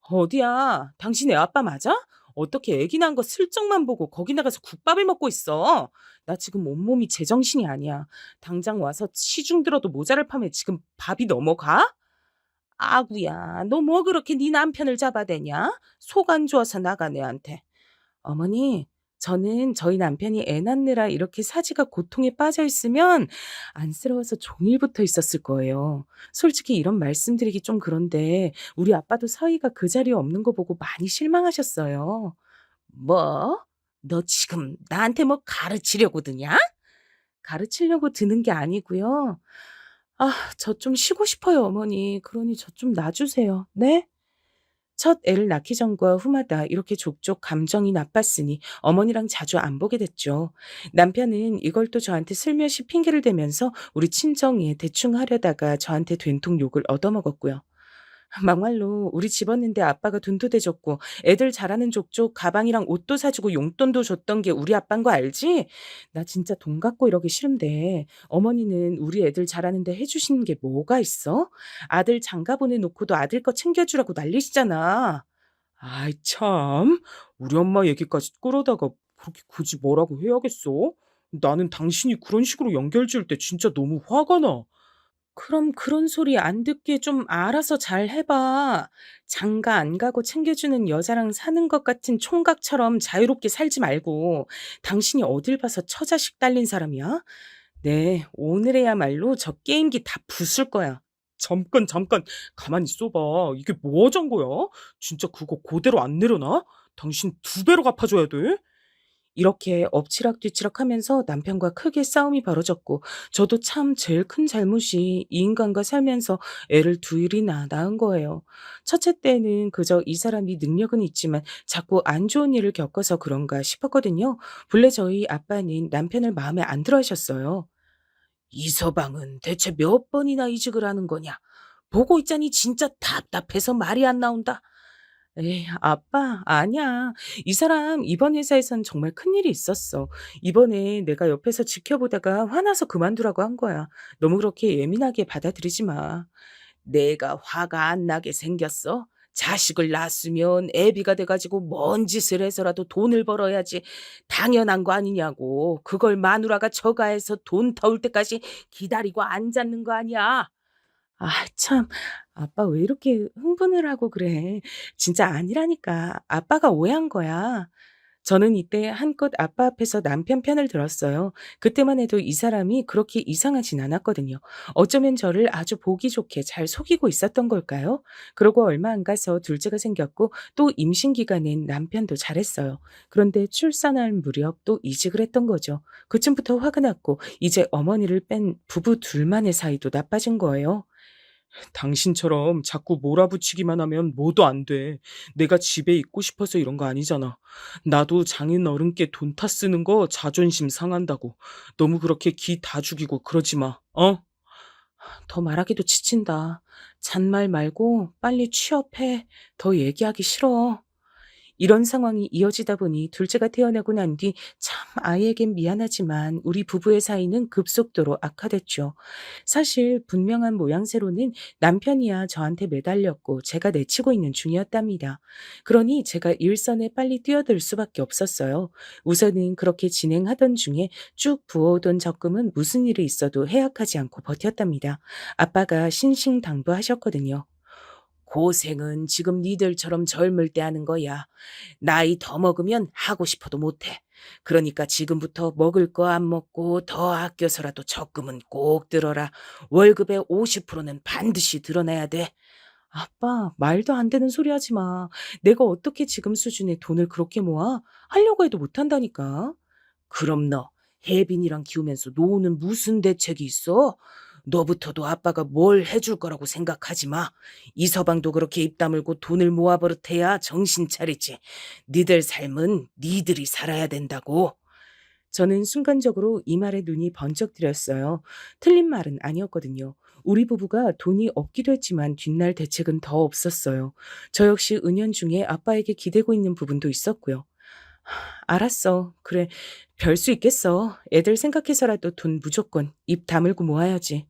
어디야? 당신 애 아빠 맞아? 어떻게 애기 낳은 거 슬쩍만 보고 거기 나가서 국밥을 먹고 있어? 나 지금 온몸이 제정신이 아니야. 당장 와서 시중 들어도 모자를 파면 지금 밥이 넘어가? 아구야, 너 뭐 그렇게 네 남편을 잡아대냐? 속 안 좋아서 나간 애한테. 어머니, 저는 저희 남편이 애 낳느라 이렇게 사지가 고통에 빠져 있으면 안쓰러워서 종일 붙어 있었을 거예요. 솔직히 이런 말씀드리기 좀 그런데 우리 아빠도 서희가 그 자리에 없는 거 보고 많이 실망하셨어요. 뭐? 너 지금 나한테 뭐 가르치려고 드냐? 가르치려고 드는 게 아니고요. 아, 저 좀 쉬고 싶어요, 어머니. 그러니 저 좀 놔주세요. 네? 첫 애를 낳기 전과 후마다 이렇게 족족 감정이 나빴으니 어머니랑 자주 안 보게 됐죠. 남편은 이걸 또 저한테 슬며시 핑계를 대면서 우리 친정에 대충 하려다가 저한테 된통 욕을 얻어먹었고요. 막말로 우리 집 왔는데 아빠가 돈도 대줬고 애들 자라는 족족 가방이랑 옷도 사주고 용돈도 줬던 게 우리 아빠인 거 알지? 나 진짜 돈 갖고 이러기 싫은데 어머니는 우리 애들 자라는데 해주시는 게 뭐가 있어? 아들 장가 보내놓고도 아들 거 챙겨주라고 난리시잖아.
아이, 참. 우리 엄마 얘기까지 끌어다가 그렇게 굳이 뭐라고 해야겠어? 나는 당신이 그런 식으로 연결 지을 때 진짜 너무 화가 나.
그럼 그런 소리 안 듣게 좀 알아서 잘 해봐. 장가 안 가고 챙겨주는 여자랑 사는 것 같은 총각처럼 자유롭게 살지 말고. 당신이 어딜 봐서 처자식 딸린 사람이야? 네, 오늘에야말로 저 게임기 다 부술 거야.
잠깐, 잠깐. 가만히 있어봐. 이게 뭐 하자는 거야? 진짜 그거 그대로 안 내려놔? 당신 2배로 갚아줘야 돼?
이렇게 엎치락뒤치락 하면서 남편과 크게 싸움이 벌어졌고, 저도 참 제일 큰 잘못이 이 인간과 살면서 애를 둘이나 낳은 거예요. 첫째 때는 그저 이 사람이 능력은 있지만 자꾸 안 좋은 일을 겪어서 그런가 싶었거든요. 본래 저희 아빠는 남편을 마음에 안 들어 하셨어요. 이 서방은 대체 몇 번이나 이직을 하는 거냐? 보고 있자니 진짜 답답해서 말이 안 나온다. 에이, 아빠, 아니야. 이 사람 이번 회사에선 정말 큰일이 있었어. 이번에 내가 옆에서 지켜보다가 화나서 그만두라고 한 거야. 너무 그렇게 예민하게 받아들이지 마. 내가 화가 안 나게 생겼어? 자식을 낳았으면 애비가 돼가지고 뭔 짓을 해서라도 돈을 벌어야지. 당연한 거 아니냐고. 그걸 마누라가 처가해서 돈 터올 때까지 기다리고 앉았는 거 아니야. 아, 참. 아빠 왜 이렇게 흥분을 하고 그래. 진짜 아니라니까. 아빠가 오해한 거야. 저는 이때 한껏 아빠 앞에서 남편 편을 들었어요. 그때만 해도 이 사람이 그렇게 이상하진 않았거든요. 어쩌면 저를 아주 보기 좋게 잘 속이고 있었던 걸까요? 그러고 얼마 안 가서 둘째가 생겼고 또 임신 기간엔 남편도 잘했어요. 그런데 출산할 무렵 또 이직을 했던 거죠. 그쯤부터 화가 났고 이제 어머니를 뺀 부부 둘만의 사이도 나빠진 거예요.
당신처럼 자꾸 몰아붙이기만 하면 뭐도 안 돼. 내가 집에 있고 싶어서 이런 거 아니잖아. 나도 장인 어른께 돈 타 쓰는 거 자존심 상한다고. 너무 그렇게 기 다 죽이고 그러지 마. 어?
더 말하기도 지친다. 잔말 말고 빨리 취업해. 더 얘기하기 싫어. 이런 상황이 이어지다 보니 둘째가 태어나고 난 뒤 참 아이에겐 미안하지만 우리 부부의 사이는 급속도로 악화됐죠. 사실 분명한 모양새로는 남편이야 저한테 매달렸고 제가 내치고 있는 중이었답니다. 그러니 제가 일선에 빨리 뛰어들 수밖에 없었어요. 우선은 그렇게 진행하던 중에 쭉 부어오던 적금은 무슨 일이 있어도 해약하지 않고 버텼답니다. 아빠가 신신당부하셨거든요. 고생은 지금 니들처럼 젊을 때 하는 거야. 나이 더 먹으면 하고 싶어도 못해. 그러니까 지금부터 먹을 거 안 먹고 더 아껴서라도 적금은 꼭 들어라. 월급의 50%는 반드시 드러내야 돼. 아빠, 말도 안 되는 소리 하지 마. 내가 어떻게 지금 수준의 돈을 그렇게 모아? 하려고 해도 못한다니까. 그럼 너 혜빈이랑 키우면서 노후는 무슨 대책이 있어? 너부터도 아빠가 뭘 해줄 거라고 생각하지 마. 이 서방도 그렇게 입 다물고 돈을 모아버릇해야 정신 차리지. 니들 삶은 니들이 살아야 된다고. 저는 순간적으로 이 말에 눈이 번쩍 들었어요. 틀린 말은 아니었거든요. 우리 부부가 돈이 없기도 했지만 뒷날 대책은 더 없었어요. 저 역시 은연중에 아빠에게 기대고 있는 부분도 있었고요. 알았어. 그래. 별 수 있겠어. 애들 생각해서라도 돈 무조건 입 다물고 모아야지.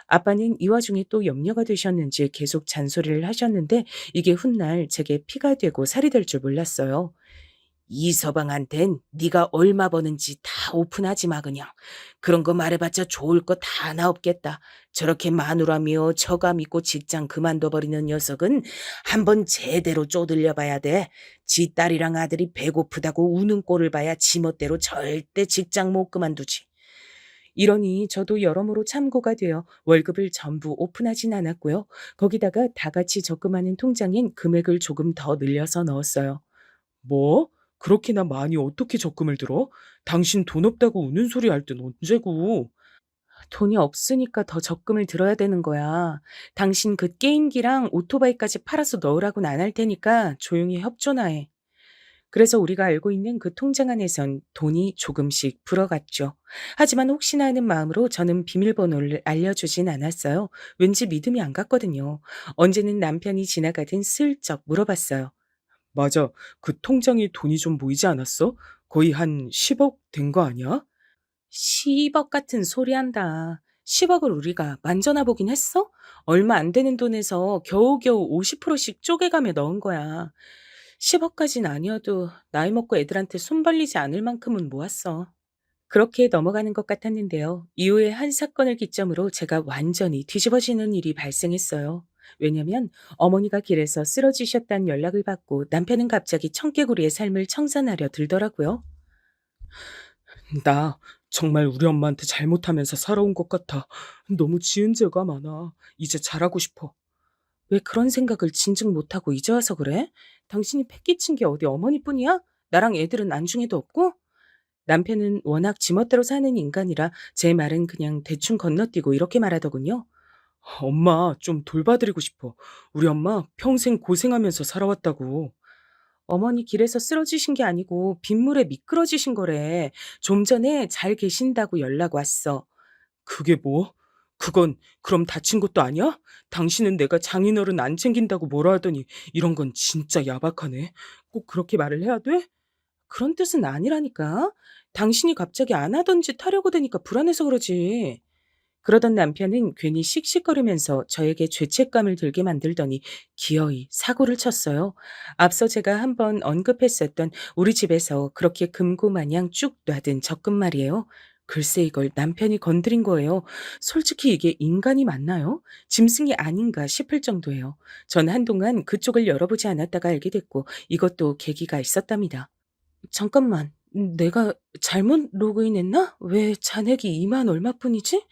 아빠는 이 와중에 또 염려가 되셨는지 계속 잔소리를 하셨는데 이게 훗날 제게 피가 되고 살이 될 줄 몰랐어요. 이서방한텐 네가 얼마 버는지 다 오픈하지 마 그냥. 그런 거 말해봤자 좋을 거 다 하나 없겠다. 저렇게 마누라며 처가 믿고 직장 그만둬버리는 녀석은 한번 제대로 쪼들려 봐야 돼. 지 딸이랑 아들이 배고프다고 우는 꼴을 봐야 지멋대로 절대 직장 못 그만두지. 이러니 저도 여러모로 참고가 되어 월급을 전부 오픈하진 않았고요. 거기다가 다 같이 적금하는 통장엔 금액을 조금 더 늘려서 넣었어요.
뭐? 그렇게나 많이 어떻게 적금을 들어? 당신 돈 없다고 우는 소리 할 땐 언제고?
돈이 없으니까 더 적금을 들어야 되는 거야. 당신 그 게임기랑 오토바이까지 팔아서 넣으라고는 안 할 테니까 조용히 협조나 해. 그래서 우리가 알고 있는 그 통장 안에선 돈이 조금씩 불어갔죠. 하지만 혹시나 하는 마음으로 저는 비밀번호를 알려주진 않았어요. 왠지 믿음이 안 갔거든요. 언제는 남편이 지나가든 슬쩍 물어봤어요.
맞아. 그 통장에 돈이 좀 모이지 않았어? 거의 한 10억 된 거 아니야?
10억 같은 소리 한다. 10억을 우리가 만져나 보긴 했어? 얼마 안 되는 돈에서 겨우겨우 50%씩 쪼개가며 넣은 거야. 10억까진 아니어도 나이 먹고 애들한테 손 벌리지 않을 만큼은 모았어. 그렇게 넘어가는 것 같았는데요. 이후에 한 사건을 기점으로 제가 완전히 뒤집어지는 일이 발생했어요. 왜냐면 어머니가 길에서 쓰러지셨다는 연락을 받고 남편은 갑자기 청개구리의 삶을 청산하려 들더라고요.
나 정말 우리 엄마한테 잘못하면서 살아온 것 같아. 너무 지은 죄가 많아. 이제 잘하고 싶어.
왜 그런 생각을 진즉 못하고 이제 와서 그래? 당신이 패기친 게 어디 어머니뿐이야? 나랑 애들은 안중에도 없고? 남편은 워낙 지멋대로 사는 인간이라 제 말은 그냥 대충 건너뛰고 이렇게 말하더군요.
엄마 좀 돌봐드리고 싶어. 우리 엄마 평생 고생하면서 살아왔다고.
어머니 길에서 쓰러지신 게 아니고 빗물에 미끄러지신 거래. 좀 전에 잘 계신다고 연락 왔어.
그게 뭐? 그건 그럼 다친 것도 아니야? 당신은 내가 장인어른 안 챙긴다고 뭐라 하더니 이런 건 진짜 야박하네. 꼭 그렇게 말을 해야 돼?
그런 뜻은 아니라니까. 당신이 갑자기 안 하던 짓 하려고 되니까 불안해서 그러지. 그러던 남편은 괜히 씩씩거리면서 저에게 죄책감을 들게 만들더니 기어이 사고를 쳤어요. 앞서 제가 한번 언급했었던 우리 집에서 그렇게 금고마냥 쭉 놔둔 적금 말이에요. 글쎄 이걸 남편이 건드린 거예요. 솔직히 이게 인간이 맞나요? 짐승이 아닌가 싶을 정도예요. 전 한동안 그쪽을 열어보지 않았다가 알게 됐고 이것도 계기가 있었답니다. 잠깐만, 내가 잘못 로그인했나? 왜 잔액이 2만 얼마뿐이지?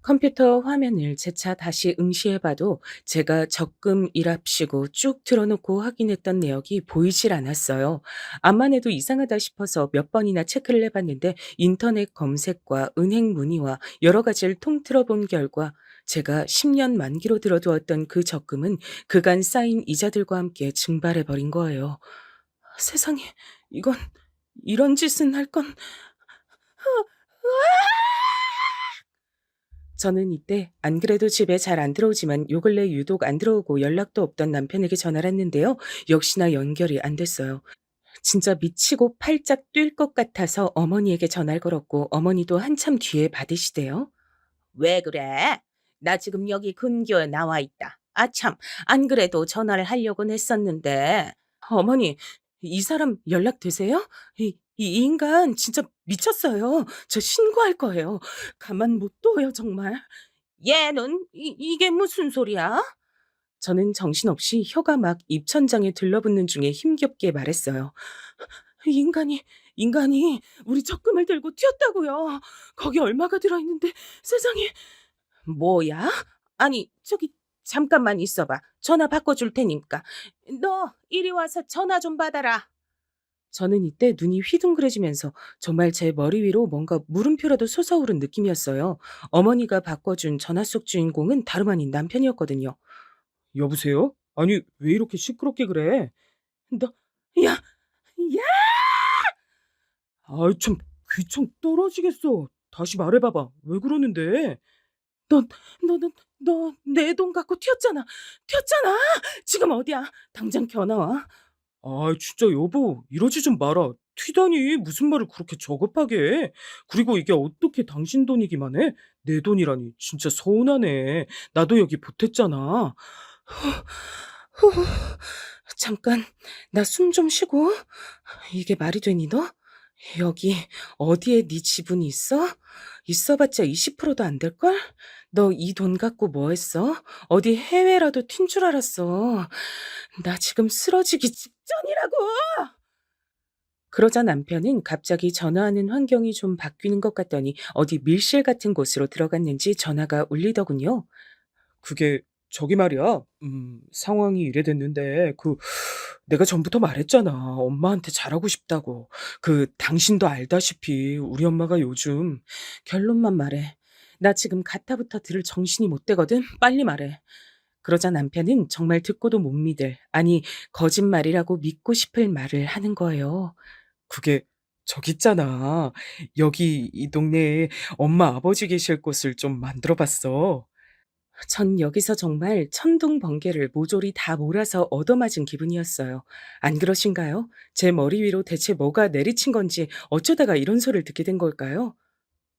컴퓨터 화면을 재차 다시 응시해봐도 제가 적금 일합시고 쭉 틀어놓고 확인했던 내역이 보이질 않았어요. 암만 해도 이상하다 싶어서 몇 번이나 체크를 해봤는데 인터넷 검색과 은행 문의와 여러 가지를 통틀어 본 결과 제가 10년 만기로 들어두었던 그 적금은 그간 쌓인 이자들과 함께 증발해버린 거예요. 세상에, 이건 이런 짓은 할 건... 저는 이때 안 그래도 집에 잘 안 들어오지만 요 근래 유독 안 들어오고 연락도 없던 남편에게 전화를 했는데요. 역시나 연결이 안 됐어요. 진짜 미치고 팔짝 뛸 것 같아서 어머니에게 전화를 걸었고 어머니도 한참 뒤에 받으시대요. 왜 그래? 나 지금 여기 근교에 나와 있다. 아참, 안 그래도 전화를 하려고는 했었는데. 어머니, 이 사람 연락되세요? 이 인간 진짜 미쳤어요. 저 신고할 거예요. 가만 못 둬요, 정말. 얘는 이게 무슨 소리야? 저는 정신없이 혀가 막 입천장에 들러붙는 중에 힘겹게 말했어요. 인간이 우리 적금을 들고 튀었다고요. 거기 얼마가 들어있는데 세상에. 뭐야? 아니, 저기 잠깐만 있어봐. 전화 바꿔줄 테니까. 너 이리 와서 전화 좀 받아라. 저는 이때 눈이 휘둥그레지면서 정말 제 머리 위로 뭔가 물음표라도 솟아오른 느낌이었어요. 어머니가 바꿔준 전화 속 주인공은 다름 아닌 남편이었거든요.
여보세요? 아니, 왜 이렇게 시끄럽게 그래?
너, 야, 야!
아이, 참, 귀청 떨어지겠어. 다시 말해봐봐. 왜 그러는데?
너, 너 내 돈 갖고 튀었잖아. 튀었잖아. 지금 어디야? 당장 겨나와.
아, 진짜 여보, 이러지 좀 마라. 튀다니 무슨 말을 그렇게 저급하게 해. 그리고 이게 어떻게 당신 돈이기만 해? 내 돈이라니 진짜 서운하네. 나도 여기 보탰잖아.
잠깐, 나 숨 좀 쉬고. 이게 말이 되니 너? 여기 어디에 네 지분이 있어? 있어봤자 20%도 안 될걸? 너 이 돈 갖고 뭐 했어? 어디 해외라도 튄 줄 알았어. 나 지금 쓰러지기 직전이라고! 그러자 남편은 갑자기 전화하는 환경이 좀 바뀌는 것 같더니 어디 밀실 같은 곳으로 들어갔는지 전화가 울리더군요.
그게 저기 말이야. 상황이 이래 됐는데 내가 전부터 말했잖아. 엄마한테 잘하고 싶다고. 당신도 알다시피 우리 엄마가 요즘
결론만 말해. 나 지금 가타부터 들을 정신이 못 되거든. 빨리 말해. 그러자 남편은 정말 듣고도 못 믿을, 아니 거짓말이라고 믿고 싶을 말을 하는 거예요.
그게 저기 있잖아. 여기 이 동네에 엄마 아버지 계실 곳을 좀 만들어 봤어.
전 여기서 정말 천둥 번개를 모조리 다 몰아서 얻어맞은 기분이었어요. 안 그러신가요? 제 머리 위로 대체 뭐가 내리친 건지 어쩌다가 이런 소리를 듣게 된 걸까요?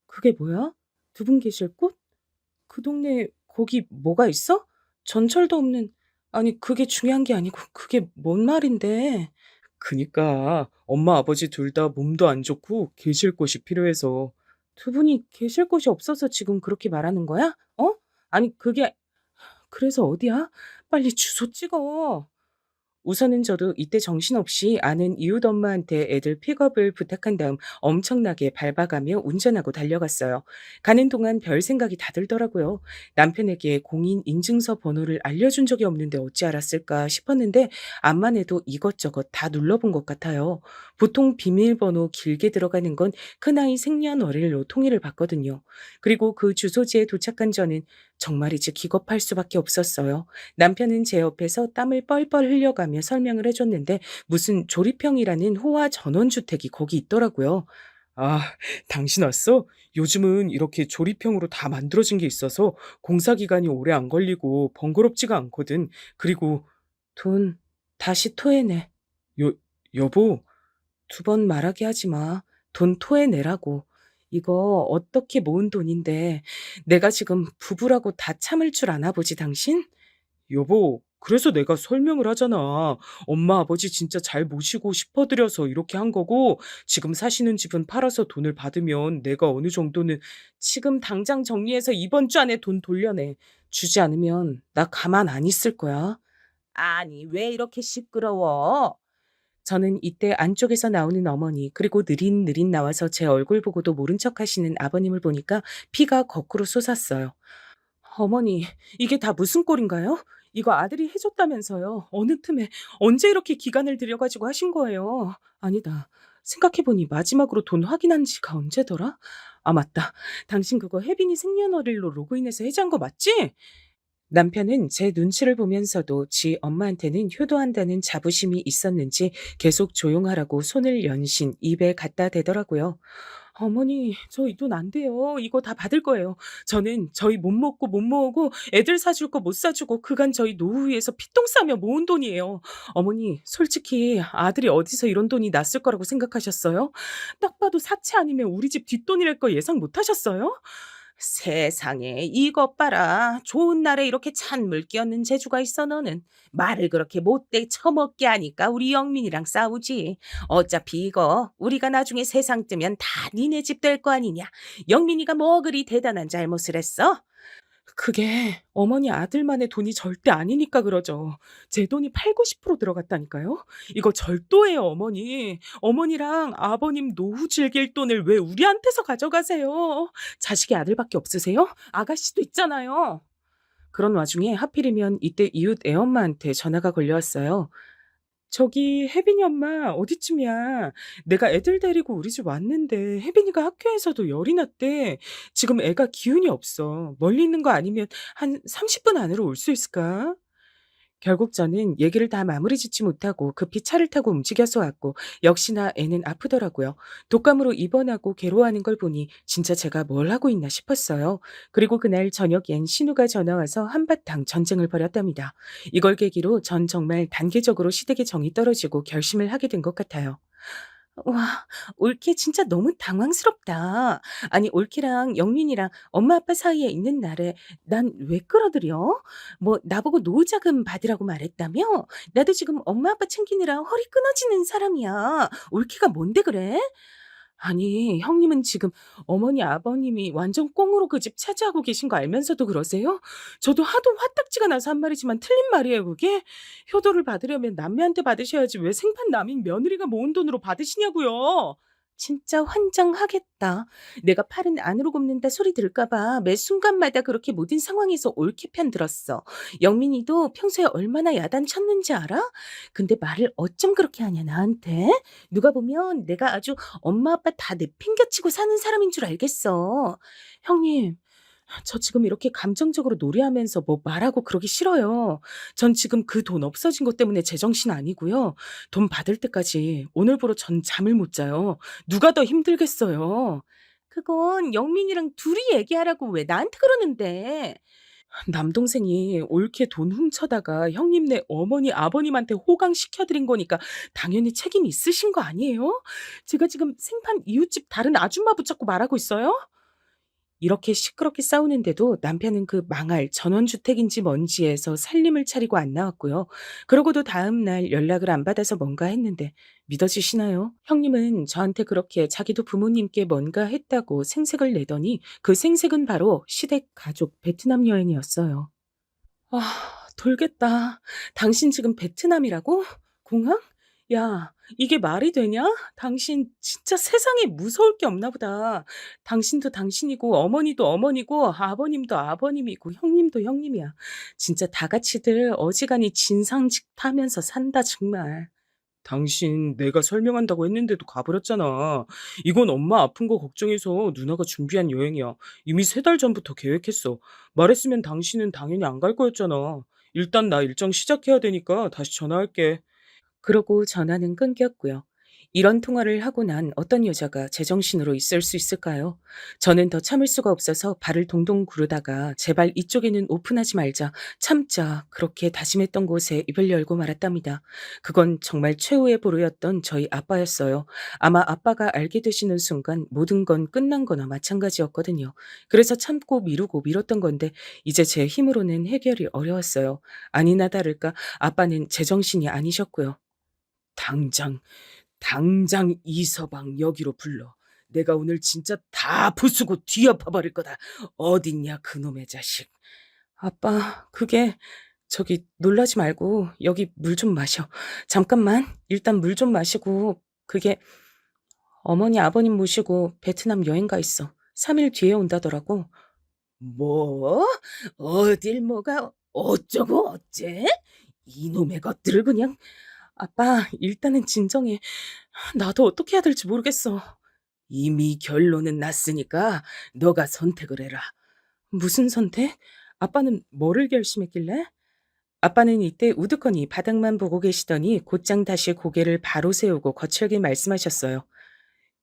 그게 뭐야? 두 분 계실 곳? 그 동네에 거기 뭐가 있어? 전철도 없는, 아니 그게 중요한 게 아니고 그게 뭔 말인데.
그니까 엄마 아버지 둘 다 몸도 안 좋고 계실 곳이 필요해서.
두 분이 계실 곳이 없어서 지금 그렇게 말하는 거야? 어? 아니 그게, 그래서 어디야? 빨리 주소 찍어. 우선은 저도 이때 정신없이 아는 이웃 엄마한테 애들 픽업을 부탁한 다음 엄청나게 밟아가며 운전하고 달려갔어요. 가는 동안 별 생각이 다 들더라고요. 남편에게 공인 인증서 번호를 알려준 적이 없는데 어찌 알았을까 싶었는데 암만 해도 이것저것 다 눌러본 것 같아요. 보통 비밀번호 길게 들어가는 건 큰아이 생년월일로 통일을 받거든요. 그리고 그 주소지에 도착한 저는 정말이지 기겁할 수밖에 없었어요. 남편은 제 옆에서 땀을 뻘뻘 흘려가며 설명을 해줬는데 무슨 조립형이라는 호화 전원주택이 거기 있더라고요.
아, 당신 왔어? 요즘은 이렇게 조립형으로 다 만들어진 게 있어서 공사 기간이 오래 안 걸리고 번거롭지가 않거든. 그리고
돈 다시 토해내.
여, 여보,
두 번 말하게 하지 마. 돈 토해내라고. 이거 어떻게 모은 돈인데 내가 지금 부부라고 다 참을 줄 아나 보지 당신?
여보, 그래서 내가 설명을 하잖아. 엄마 아버지 진짜 잘 모시고 싶어드려서 이렇게 한 거고, 지금 사시는 집은 팔아서 돈을 받으면 내가 어느 정도는
지금 당장 정리해서 이번 주 안에 돈 돌려내. 주지 않으면 나 가만 안 있을 거야. 아니, 왜 이렇게 시끄러워? 저는 이때 안쪽에서 나오는 어머니, 그리고 느릿느릿 나와서 제 얼굴 보고도 모른 척 하시는 아버님을 보니까 피가 거꾸로 솟았어요. 어머니, 이게 다 무슨 꼴인가요? 이거 아들이 해줬다면서요. 어느 틈에 언제 이렇게 기간을 들여가지고 하신 거예요? 아니다. 생각해보니 마지막으로 돈 확인한 지가 언제더라? 아, 맞다. 당신 그거 혜빈이 생년월일로 로그인해서 해지한 거 맞지? 남편은 제 눈치를 보면서도 지 엄마한테는 효도한다는 자부심이 있었는지 계속 조용하라고 손을 연신 입에 갖다 대더라고요. 어머니, 저 이 돈 안 돼요. 이거 다 받을 거예요. 저는 저희 못 먹고 못 모으고 애들 사줄 거 못 사주고 그간 저희 노후 위에서 피똥 싸며 모은 돈이에요. 어머니, 솔직히 아들이 어디서 이런 돈이 났을 거라고 생각하셨어요? 딱 봐도 사채 아니면 우리 집 뒷돈이랄 거 예상 못 하셨어요? 세상에 이것 봐라. 좋은 날에 이렇게 찬물 끼얹는 재주가 있어 너는. 말을 그렇게 못돼 처먹게 하니까 우리 영민이랑 싸우지. 어차피 이거 우리가 나중에 세상 뜨면 다 니네 집 될 거 아니냐. 영민이가 뭐 그리 대단한 잘못을 했어? 그게 어머니 아들만의 돈이 절대 아니니까 그러죠. 제 돈이 8, 90% 들어갔다니까요. 이거 절도예요, 어머니. 어머니랑 아버님 노후 즐길 돈을 왜 우리한테서 가져가세요? 자식이 아들밖에 없으세요? 아가씨도 있잖아요. 그런 와중에 하필이면 이때 이웃 애엄마한테 전화가 걸려왔어요. 저기 혜빈이 엄마 어디쯤이야? 내가 애들 데리고 우리 집 왔는데 혜빈이가 학교에서도 열이 났대. 지금 애가 기운이 없어. 멀리 있는 거 아니면 한 30분 안으로 올 수 있을까? 결국 저는 얘기를 다 마무리 짓지 못하고 급히 차를 타고 움직여서 왔고 역시나 애는 아프더라고요. 독감으로 입원하고 괴로워하는 걸 보니 진짜 제가 뭘 하고 있나 싶었어요. 그리고 그날 저녁엔 신우가 전화와서 한바탕 전쟁을 벌였답니다. 이걸 계기로 전 정말 단계적으로 시댁의 정이 떨어지고 결심을 하게 된 것 같아요. 와, 올케 진짜 너무 당황스럽다. 아니, 올케랑 영민이랑 엄마 아빠 사이에 있는 날에 난 왜 끌어들여? 뭐, 나보고 노후자금 받으라고 말했다며? 나도 지금 엄마 아빠 챙기느라 허리 끊어지는 사람이야. 올케가 뭔데 그래? 아니, 형님은 지금 어머니, 아버님이 완전 꽁으로 그 집 차지하고 계신 거 알면서도 그러세요? 저도 하도 화딱지가 나서 한 말이지만 틀린 말이에요, 그게? 효도를 받으려면 남매한테 받으셔야지 왜 생판 남인 며느리가 모은 돈으로 받으시냐고요? 진짜 환장하겠다. 내가 팔은 안으로 굽는다 소리 들을까봐 매 순간마다 그렇게 모든 상황에서 옳게 편 들었어. 영민이도 평소에 얼마나 야단 쳤는지 알아? 근데 말을 어쩜 그렇게 하냐, 나한테? 누가 보면 내가 아주 엄마 아빠 다 내팽개치고 사는 사람인 줄 알겠어. 형님, 저 지금 이렇게 감정적으로 노래하면서 뭐 말하고 그러기 싫어요. 전 지금 그 돈 없어진 것 때문에 제정신 아니고요. 돈 받을 때까지 오늘부로 전 잠을 못 자요. 누가 더 힘들겠어요. 그건 영민이랑 둘이 얘기하라고 왜 나한테 그러는데? 남동생이 옳게 돈 훔쳐다가 형님네 어머니 아버님한테 호강시켜드린 거니까 당연히 책임 있으신 거 아니에요? 제가 지금 생판 이웃집 다른 아줌마 붙잡고 말하고 있어요? 이렇게 시끄럽게 싸우는데도 남편은 그 망할 전원주택인지 뭔지에서 살림을 차리고 안 나왔고요. 그러고도 다음 날 연락을 안 받아서 뭔가 했는데 믿어지시나요? 형님은 저한테 그렇게 자기도 부모님께 뭔가 했다고 생색을 내더니 그 생색은 바로 시댁 가족 베트남 여행이었어요. 돌겠다. 당신 지금 베트남이라고? 공항? 야, 이게 말이 되냐? 당신 진짜 세상에 무서울 게 없나 보다. 당신도 당신이고, 어머니도 어머니고, 아버님도 아버님이고, 형님도 형님이야. 진짜 다 같이들 어지간히 진상직 타면서 산다, 정말.
당신 내가 설명한다고 했는데도 가버렸잖아. 이건 엄마 아픈 거 걱정해서 누나가 준비한 여행이야. 이미 3달 전부터 계획했어. 말했으면 당신은 당연히 안 갈 거였잖아. 일단 나 일정 시작해야 되니까 다시 전화할게.
그러고 전화는 끊겼고요. 이런 통화를 하고 난 어떤 여자가 제정신으로 있을 수 있을까요? 저는 더 참을 수가 없어서 발을 동동 구르다가 제발 이쪽에는 오픈하지 말자, 참자 그렇게 다짐했던 곳에 입을 열고 말았답니다. 그건 정말 최후의 보루였던 저희 아빠였어요. 아마 아빠가 알게 되시는 순간 모든 건 끝난 거나 마찬가지였거든요. 그래서 참고 미루고 미뤘던 건데 이제 제 힘으로는 해결이 어려웠어요. 아니나 다를까 아빠는 제정신이 아니셨고요. 당장 당장 이서방 여기로 불러. 내가 오늘 진짜 다 부수고 뒤엎어버릴 거다. 어딨냐 그놈의 자식. 아빠, 그게 저기 놀라지 말고 여기 물 좀 마셔. 잠깐만. 일단 물 좀 마시고 그게 어머니 아버님 모시고 베트남 여행 가 있어. 3일 뒤에 온다더라고. 뭐? 어딜 뭐가 어쩌고 어째? 이놈의 것들을 그냥. 아빠, 일단은 진정해. 나도 어떻게 해야 될지 모르겠어. 이미 결론은 났으니까 너가 선택을 해라. 무슨 선택? 아빠는 뭐를 결심했길래? 아빠는 이때 우두커니 바닥만 보고 계시더니 곧장 다시 고개를 바로 세우고 거칠게 말씀하셨어요.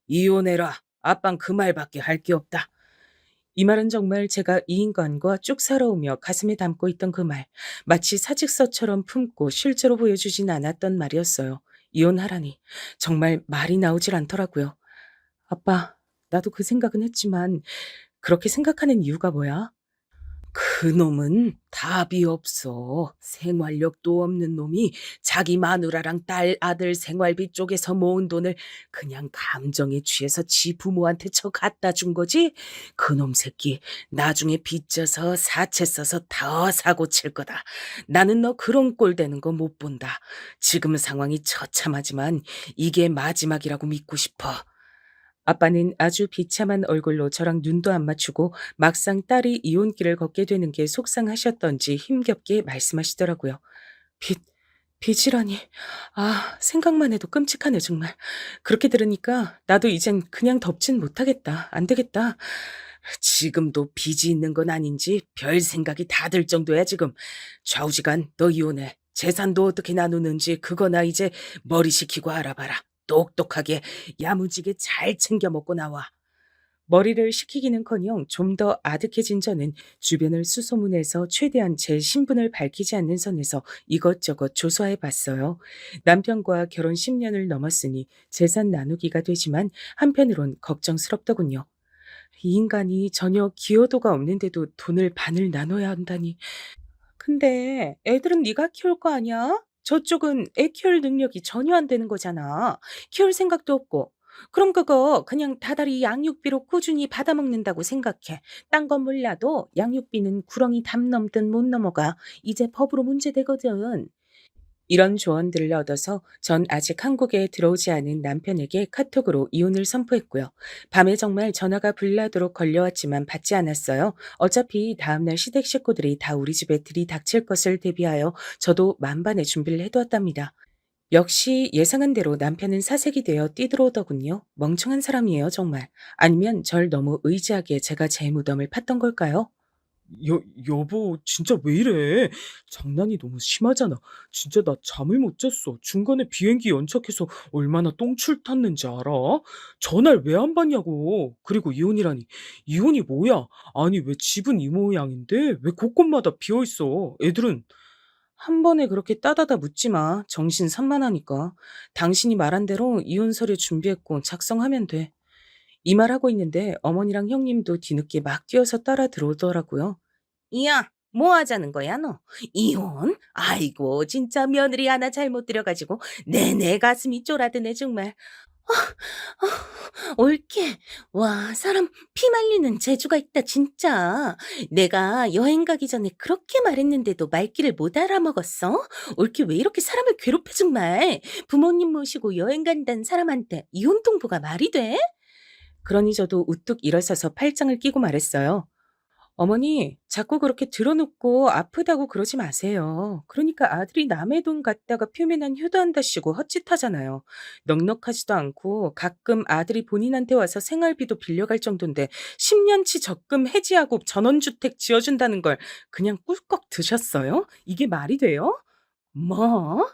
이혼해라. 아빤 그 말밖에 할 게 없다. 이 말은 정말 제가 이 인간과 쭉 살아오며 가슴에 담고 있던 그 말, 마치 사직서처럼 품고 실제로 보여주진 않았던 말이었어요. 이혼하라니. 정말 말이 나오질 않더라고요. 아빠, 나도 그 생각은 했지만 그렇게 생각하는 이유가 뭐야? 그놈은 답이 없어. 생활력도 없는 놈이 자기 마누라랑 딸, 아들 생활비 쪽에서 모은 돈을 그냥 감정에 취해서 지 부모한테 저 갖다 준 거지? 그놈 새끼 나중에 빚져서 사채 써서 더 사고 칠 거다. 나는 너 그런 꼴 되는 거 못 본다. 지금 상황이 처참하지만 이게 마지막이라고 믿고 싶어. 아빠는 아주 비참한 얼굴로 저랑 눈도 안 맞추고 막상 딸이 이혼길을 걷게 되는 게 속상하셨던지 힘겹게 말씀하시더라고요. 빚이라니. 아, 생각만 해도 끔찍하네, 정말. 그렇게 들으니까 나도 이젠 그냥 덮진 못하겠다. 안 되겠다. 지금도 빚이 있는 건 아닌지 별 생각이 다 들 정도야, 지금. 좌우지간 너 이혼해. 재산도 어떻게 나누는지 그거나 이제 머리 식히고 알아봐라. 똑똑하게 야무지게 잘 챙겨 먹고 나와. 머리를 식히기는커녕 좀 더 아득해진 저는 주변을 수소문해서 최대한 제 신분을 밝히지 않는 선에서 이것저것 조사해 봤어요. 남편과 결혼 10년을 넘었으니 재산 나누기가 되지만 한편으론 걱정스럽더군요. 이 인간이 전혀 기여도가 없는데도 돈을 반을 나눠야 한다니. 근데 애들은 네가 키울 거 아니야? 저쪽은 애 키울 능력이 전혀 안 되는 거잖아. 키울 생각도 없고. 그럼 그거 그냥 다달이 양육비로 꾸준히 받아먹는다고 생각해. 딴 건 몰라도 양육비는 구렁이 담 넘든 못 넘어가. 이제 법으로 문제되거든. 이런 조언들을 얻어서 전 아직 한국에 들어오지 않은 남편에게 카톡으로 이혼을 선포했고요. 밤에 정말 전화가 불나도록 걸려왔지만 받지 않았어요. 어차피 다음날 시댁 식구들이 다 우리 집에 들이닥칠 것을 대비하여 저도 만반의 준비를 해두었답니다. 역시 예상한 대로 남편은 사색이 되어 뛰들어오더군요. 멍청한 사람이에요, 정말. 아니면 절 너무 의지하게 제가 제 무덤을 팠던 걸까요?
여보, 진짜 왜 이래? 장난이 너무 심하잖아. 진짜 나 잠을 못 잤어. 중간에 비행기 연착해서 얼마나 똥줄 탔는지 알아? 전화를 왜 안 받냐고. 그리고 이혼이라니. 이혼이 뭐야? 아니, 왜 집은 이 모양인데? 왜 곳곳마다 비어 있어? 애들은
한 번에 그렇게 따다다 묻지 마. 정신 산만하니까. 당신이 말한 대로 이혼 서류 준비했고 작성하면 돼. 이 말하고 있는데 어머니랑 형님도 뒤늦게 막 뛰어서 따라 들어오더라고요. 야, 뭐 하자는 거야, 너? 이혼? 아이고, 진짜 며느리 하나 잘못 들여가지고 내내 가슴이 쫄아드네, 정말. 옳게. 와, 사람 피 말리는 재주가 있다, 진짜. 내가 여행 가기 전에 그렇게 말했는데도 말귀를 못 알아먹었어? 옳게 왜 이렇게 사람을 괴롭혀, 정말. 부모님 모시고 여행 간다는 사람한테 이혼 통보가 말이 돼? 그러니 저도 우뚝 일어서서 팔짱을 끼고 말했어요. 어머니, 자꾸 그렇게 들어눕고 아프다고 그러지 마세요. 그러니까 아들이 남의 돈 갖다가 표면한 효도한다시고 헛짓하잖아요. 넉넉하지도 않고 가끔 아들이 본인한테 와서 생활비도 빌려갈 정도인데 10년치 적금 해지하고 전원주택 지어준다는 걸 그냥 꿀꺽 드셨어요? 이게 말이 돼요? 뭐?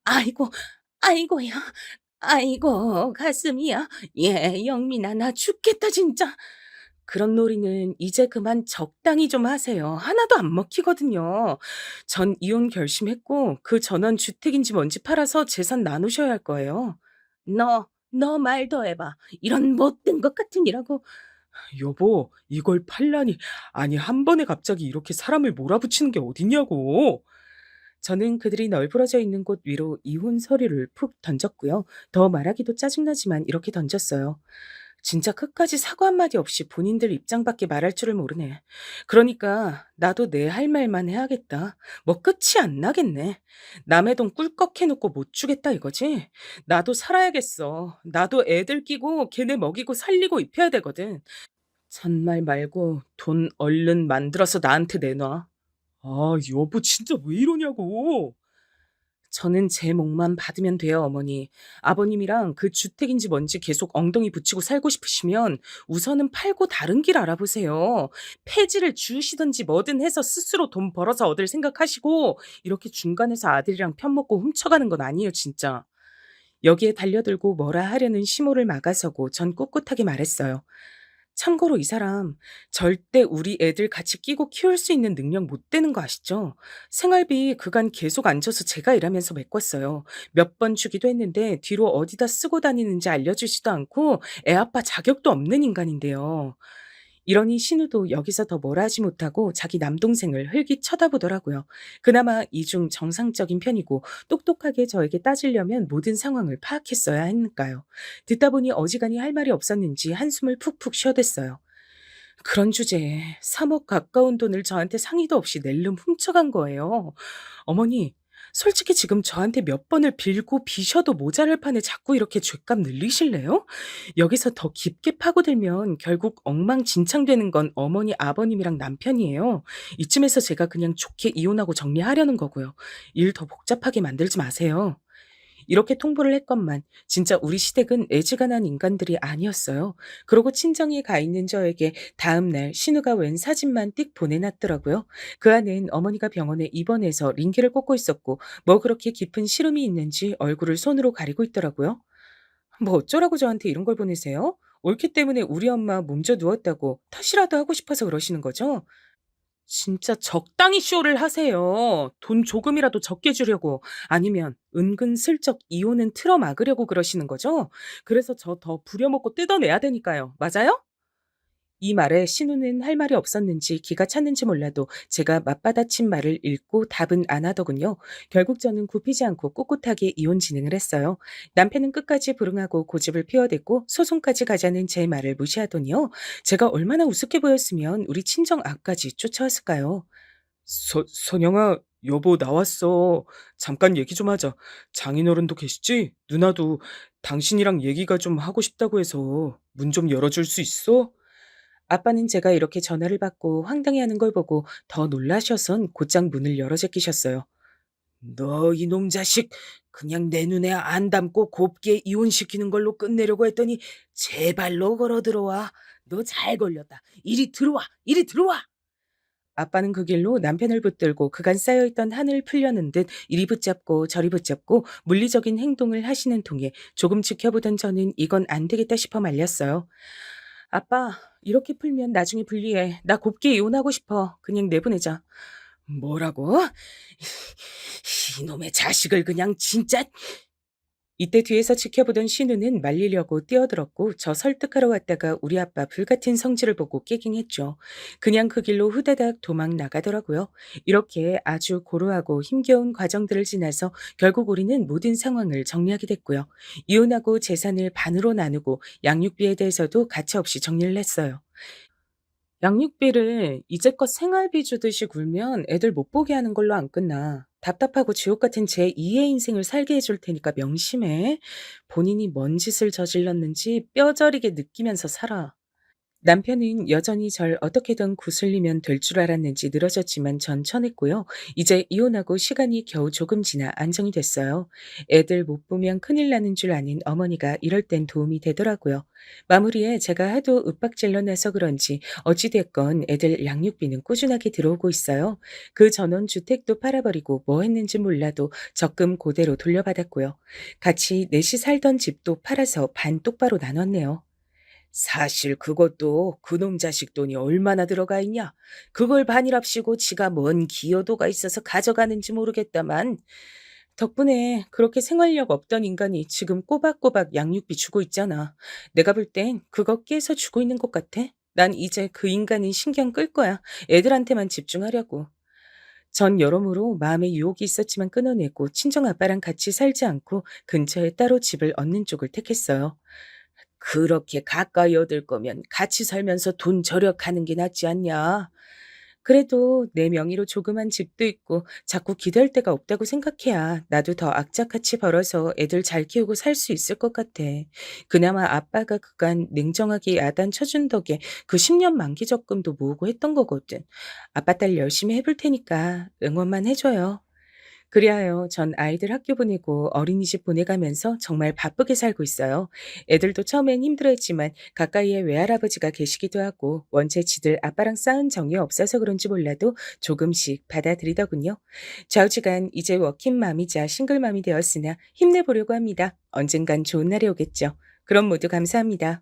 아이고, 아이고야. 아이고, 가슴이야. 예, 영민아, 나 죽겠다, 진짜. 그런 놀이는 이제 그만 적당히 좀 하세요. 하나도 안 먹히거든요. 전 이혼 결심했고 그 전원 주택인지 뭔지 팔아서 재산 나누셔야 할 거예요. 너 말 더 해봐. 이런 못된 것 같은 이라고.
여보, 이걸 팔라니. 아니, 한 번에 갑자기 이렇게 사람을 몰아붙이는 게 어딨냐고.
저는 그들이 널브러져 있는 곳 위로 이혼 서류를 푹 던졌고요. 더 말하기도 짜증나지만 이렇게 던졌어요. 진짜 끝까지 사과 한마디 없이 본인들 입장밖에 말할 줄을 모르네. 그러니까 나도 내 할 말만 해야겠다. 뭐 끝이 안 나겠네. 남의 돈 꿀꺽 해놓고 못 주겠다 이거지? 나도 살아야겠어. 나도 애들 끼고 걔네 먹이고 살리고 입혀야 되거든. 잔말 말고 돈 얼른 만들어서 나한테 내놔.
아, 여보, 진짜 왜 이러냐고.
저는 제 몫만 받으면 돼요, 어머니. 아버님이랑 그 주택인지 뭔지 계속 엉덩이 붙이고 살고 싶으시면 우선은 팔고 다른 길 알아보세요. 폐지를 주시든지 뭐든 해서 스스로 돈 벌어서 얻을 생각하시고 이렇게 중간에서 아들이랑 편먹고 훔쳐가는 건 아니에요, 진짜. 여기에 달려들고 뭐라 하려는 심호를 막아서고 전 꿋꿋하게 말했어요. 참고로 이 사람 절대 우리 애들 같이 끼고 키울 수 있는 능력 못 되는 거 아시죠? 생활비 그간 계속 안 줘서 제가 일하면서 메꿨어요. 몇 번 주기도 했는데 뒤로 어디다 쓰고 다니는지 알려주지도 않고 애 아빠 자격도 없는 인간인데요. 이러니 신우도 여기서 더 뭐라 하지 못하고 자기 남동생을 흘기 쳐다보더라고요. 그나마 이중 정상적인 편이고 똑똑하게 저에게 따지려면 모든 상황을 파악했어야 하니까요. 듣다 보니 어지간히 할 말이 없었는지 한숨을 푹푹 쉬어댔어요. 그런 주제에 3억 가까운 돈을 저한테 상의도 없이 낼름 훔쳐간 거예요. 어머니, 솔직히 지금 저한테 몇 번을 빌고 비셔도 모자랄 판에 자꾸 이렇게 죗값 늘리실래요? 여기서 더 깊게 파고들면 결국 엉망진창되는 건 어머니, 아버님이랑 남편이에요. 이쯤에서 제가 그냥 좋게 이혼하고 정리하려는 거고요. 일 더 복잡하게 만들지 마세요. 이렇게 통보를 했건만 진짜 우리 시댁은 애지간한 인간들이 아니었어요. 그러고 친정에 가 있는 저에게 다음날 신우가 웬 사진만 띡 보내놨더라고요. 그 안엔 어머니가 병원에 입원해서 링기를 꽂고 있었고 뭐 그렇게 깊은 시름이 있는지 얼굴을 손으로 가리고 있더라고요. 뭐 어쩌라고 저한테 이런 걸 보내세요? 올케 때문에 우리 엄마 몸져 누웠다고 탓이라도 하고 싶어서 그러시는 거죠? 진짜 적당히 쇼를 하세요. 돈 조금이라도 적게 주려고. 아니면 은근슬쩍 이혼은 틀어막으려고 그러시는 거죠? 그래서 저 더 부려먹고 뜯어내야 되니까요. 맞아요? 이 말에 신우는 할 말이 없었는지 기가 찼는지 몰라도 제가 맞받아친 말을 읽고 답은 안 하더군요. 결국 저는 굽히지 않고 꿋꿋하게 이혼 진행을 했어요. 남편은 끝까지 불응하고 고집을 피워댔고 소송까지 가자는 제 말을 무시하더니요. 제가 얼마나 우습게 보였으면 우리 친정 앞까지 쫓아왔을까요?
선영아, 여보 나왔어. 잠깐 얘기 좀 하자. 장인어른도 계시지? 누나도 당신이랑 얘기가 좀 하고 싶다고 해서 문 좀 열어줄 수 있어?
아빠는 제가 이렇게 전화를 받고 황당해하는 걸 보고 더 놀라셔선 곧장 문을 열어 제끼셨어요. 너 이놈 자식, 그냥 내 눈에 안 담고 곱게 이혼시키는 걸로 끝내려고 했더니 제발로 걸어 들어와. 너 잘 걸렸다. 이리 들어와, 이리 들어와. 아빠는 그 길로 남편을 붙들고 그간 쌓여있던 한을 풀려는 듯 이리 붙잡고 저리 붙잡고 물리적인 행동을 하시는 통에 조금 지켜보던 저는 이건 안 되겠다 싶어 말렸어요. 아빠, 이렇게 풀면 나중에 불리해. 나 곱게 이혼하고 싶어. 그냥 내보내자. 뭐라고? 이놈의 자식을 그냥 진짜. 이때 뒤에서 지켜보던 신우는 말리려고 뛰어들었고 저 설득하러 왔다가 우리 아빠 불같은 성질을 보고 깨갱했죠. 그냥 그 길로 후다닥 도망 나가더라고요. 이렇게 아주 고루하고 힘겨운 과정들을 지나서 결국 우리는 모든 상황을 정리하게 됐고요. 이혼하고 재산을 반으로 나누고 양육비에 대해서도 가차없이 정리를 했어요. 양육비를 이제껏 생활비 주듯이 굴면 애들 못 보게 하는 걸로 안 끝나. 답답하고 지옥 같은 제 2의 인생을 살게 해줄 테니까 명심해. 본인이 뭔 짓을 저질렀는지 뼈저리게 느끼면서 살아. 남편은 여전히 절 어떻게든 구슬리면 될 줄 알았는지 늘어졌지만 전 쳐냈고요. 이제 이혼하고 시간이 겨우 조금 지나 안정이 됐어요. 애들 못 보면 큰일 나는 줄 아는 어머니가 이럴 땐 도움이 되더라고요. 마무리에 제가 하도 윽박질러 내서 그런지 어찌됐건 애들 양육비는 꾸준하게 들어오고 있어요. 그 전원 주택도 팔아버리고 뭐 했는지 몰라도 적금 그대로 돌려받았고요. 같이 넷이 살던 집도 팔아서 반 똑바로 나눴네요. 사실 그것도 그놈 자식 돈이 얼마나 들어가 있냐? 그걸 반이랍시고 지가 뭔 기여도가 있어서 가져가는지 모르겠다만 덕분에 그렇게 생활력 없던 인간이 지금 꼬박꼬박 양육비 주고 있잖아. 내가 볼 땐 그거 깨서 주고 있는 것 같아. 난 이제 그 인간은 신경 끌 거야. 애들한테만 집중하려고. 전 여러모로 마음에 유혹이 있었지만 끊어내고 친정 아빠랑 같이 살지 않고 근처에 따로 집을 얻는 쪽을 택했어요. 그렇게 가까이 얻을 거면 같이 살면서 돈 절약하는 게 낫지 않냐? 그래도 내 명의로 조그만 집도 있고 자꾸 기댈 데가 없다고 생각해야 나도 더 악착같이 벌어서 애들 잘 키우고 살 수 있을 것 같아. 그나마 아빠가 그간 냉정하게 야단 쳐준 덕에 그 10년 만기 적금도 모으고 했던 거거든. 아빠 딸 열심히 해볼 테니까 응원만 해줘요. 그리하여 전 아이들 학교 보내고 어린이집 보내가면서 정말 바쁘게 살고 있어요. 애들도 처음엔 힘들어했지만 가까이에 외할아버지가 계시기도 하고 원체 지들 아빠랑 싸운 정이 없어서 그런지 몰라도 조금씩 받아들이더군요. 좌우지간 이제 워킹맘이자 싱글맘이 되었으나 힘내보려고 합니다. 언젠간 좋은 날이 오겠죠. 그럼 모두 감사합니다.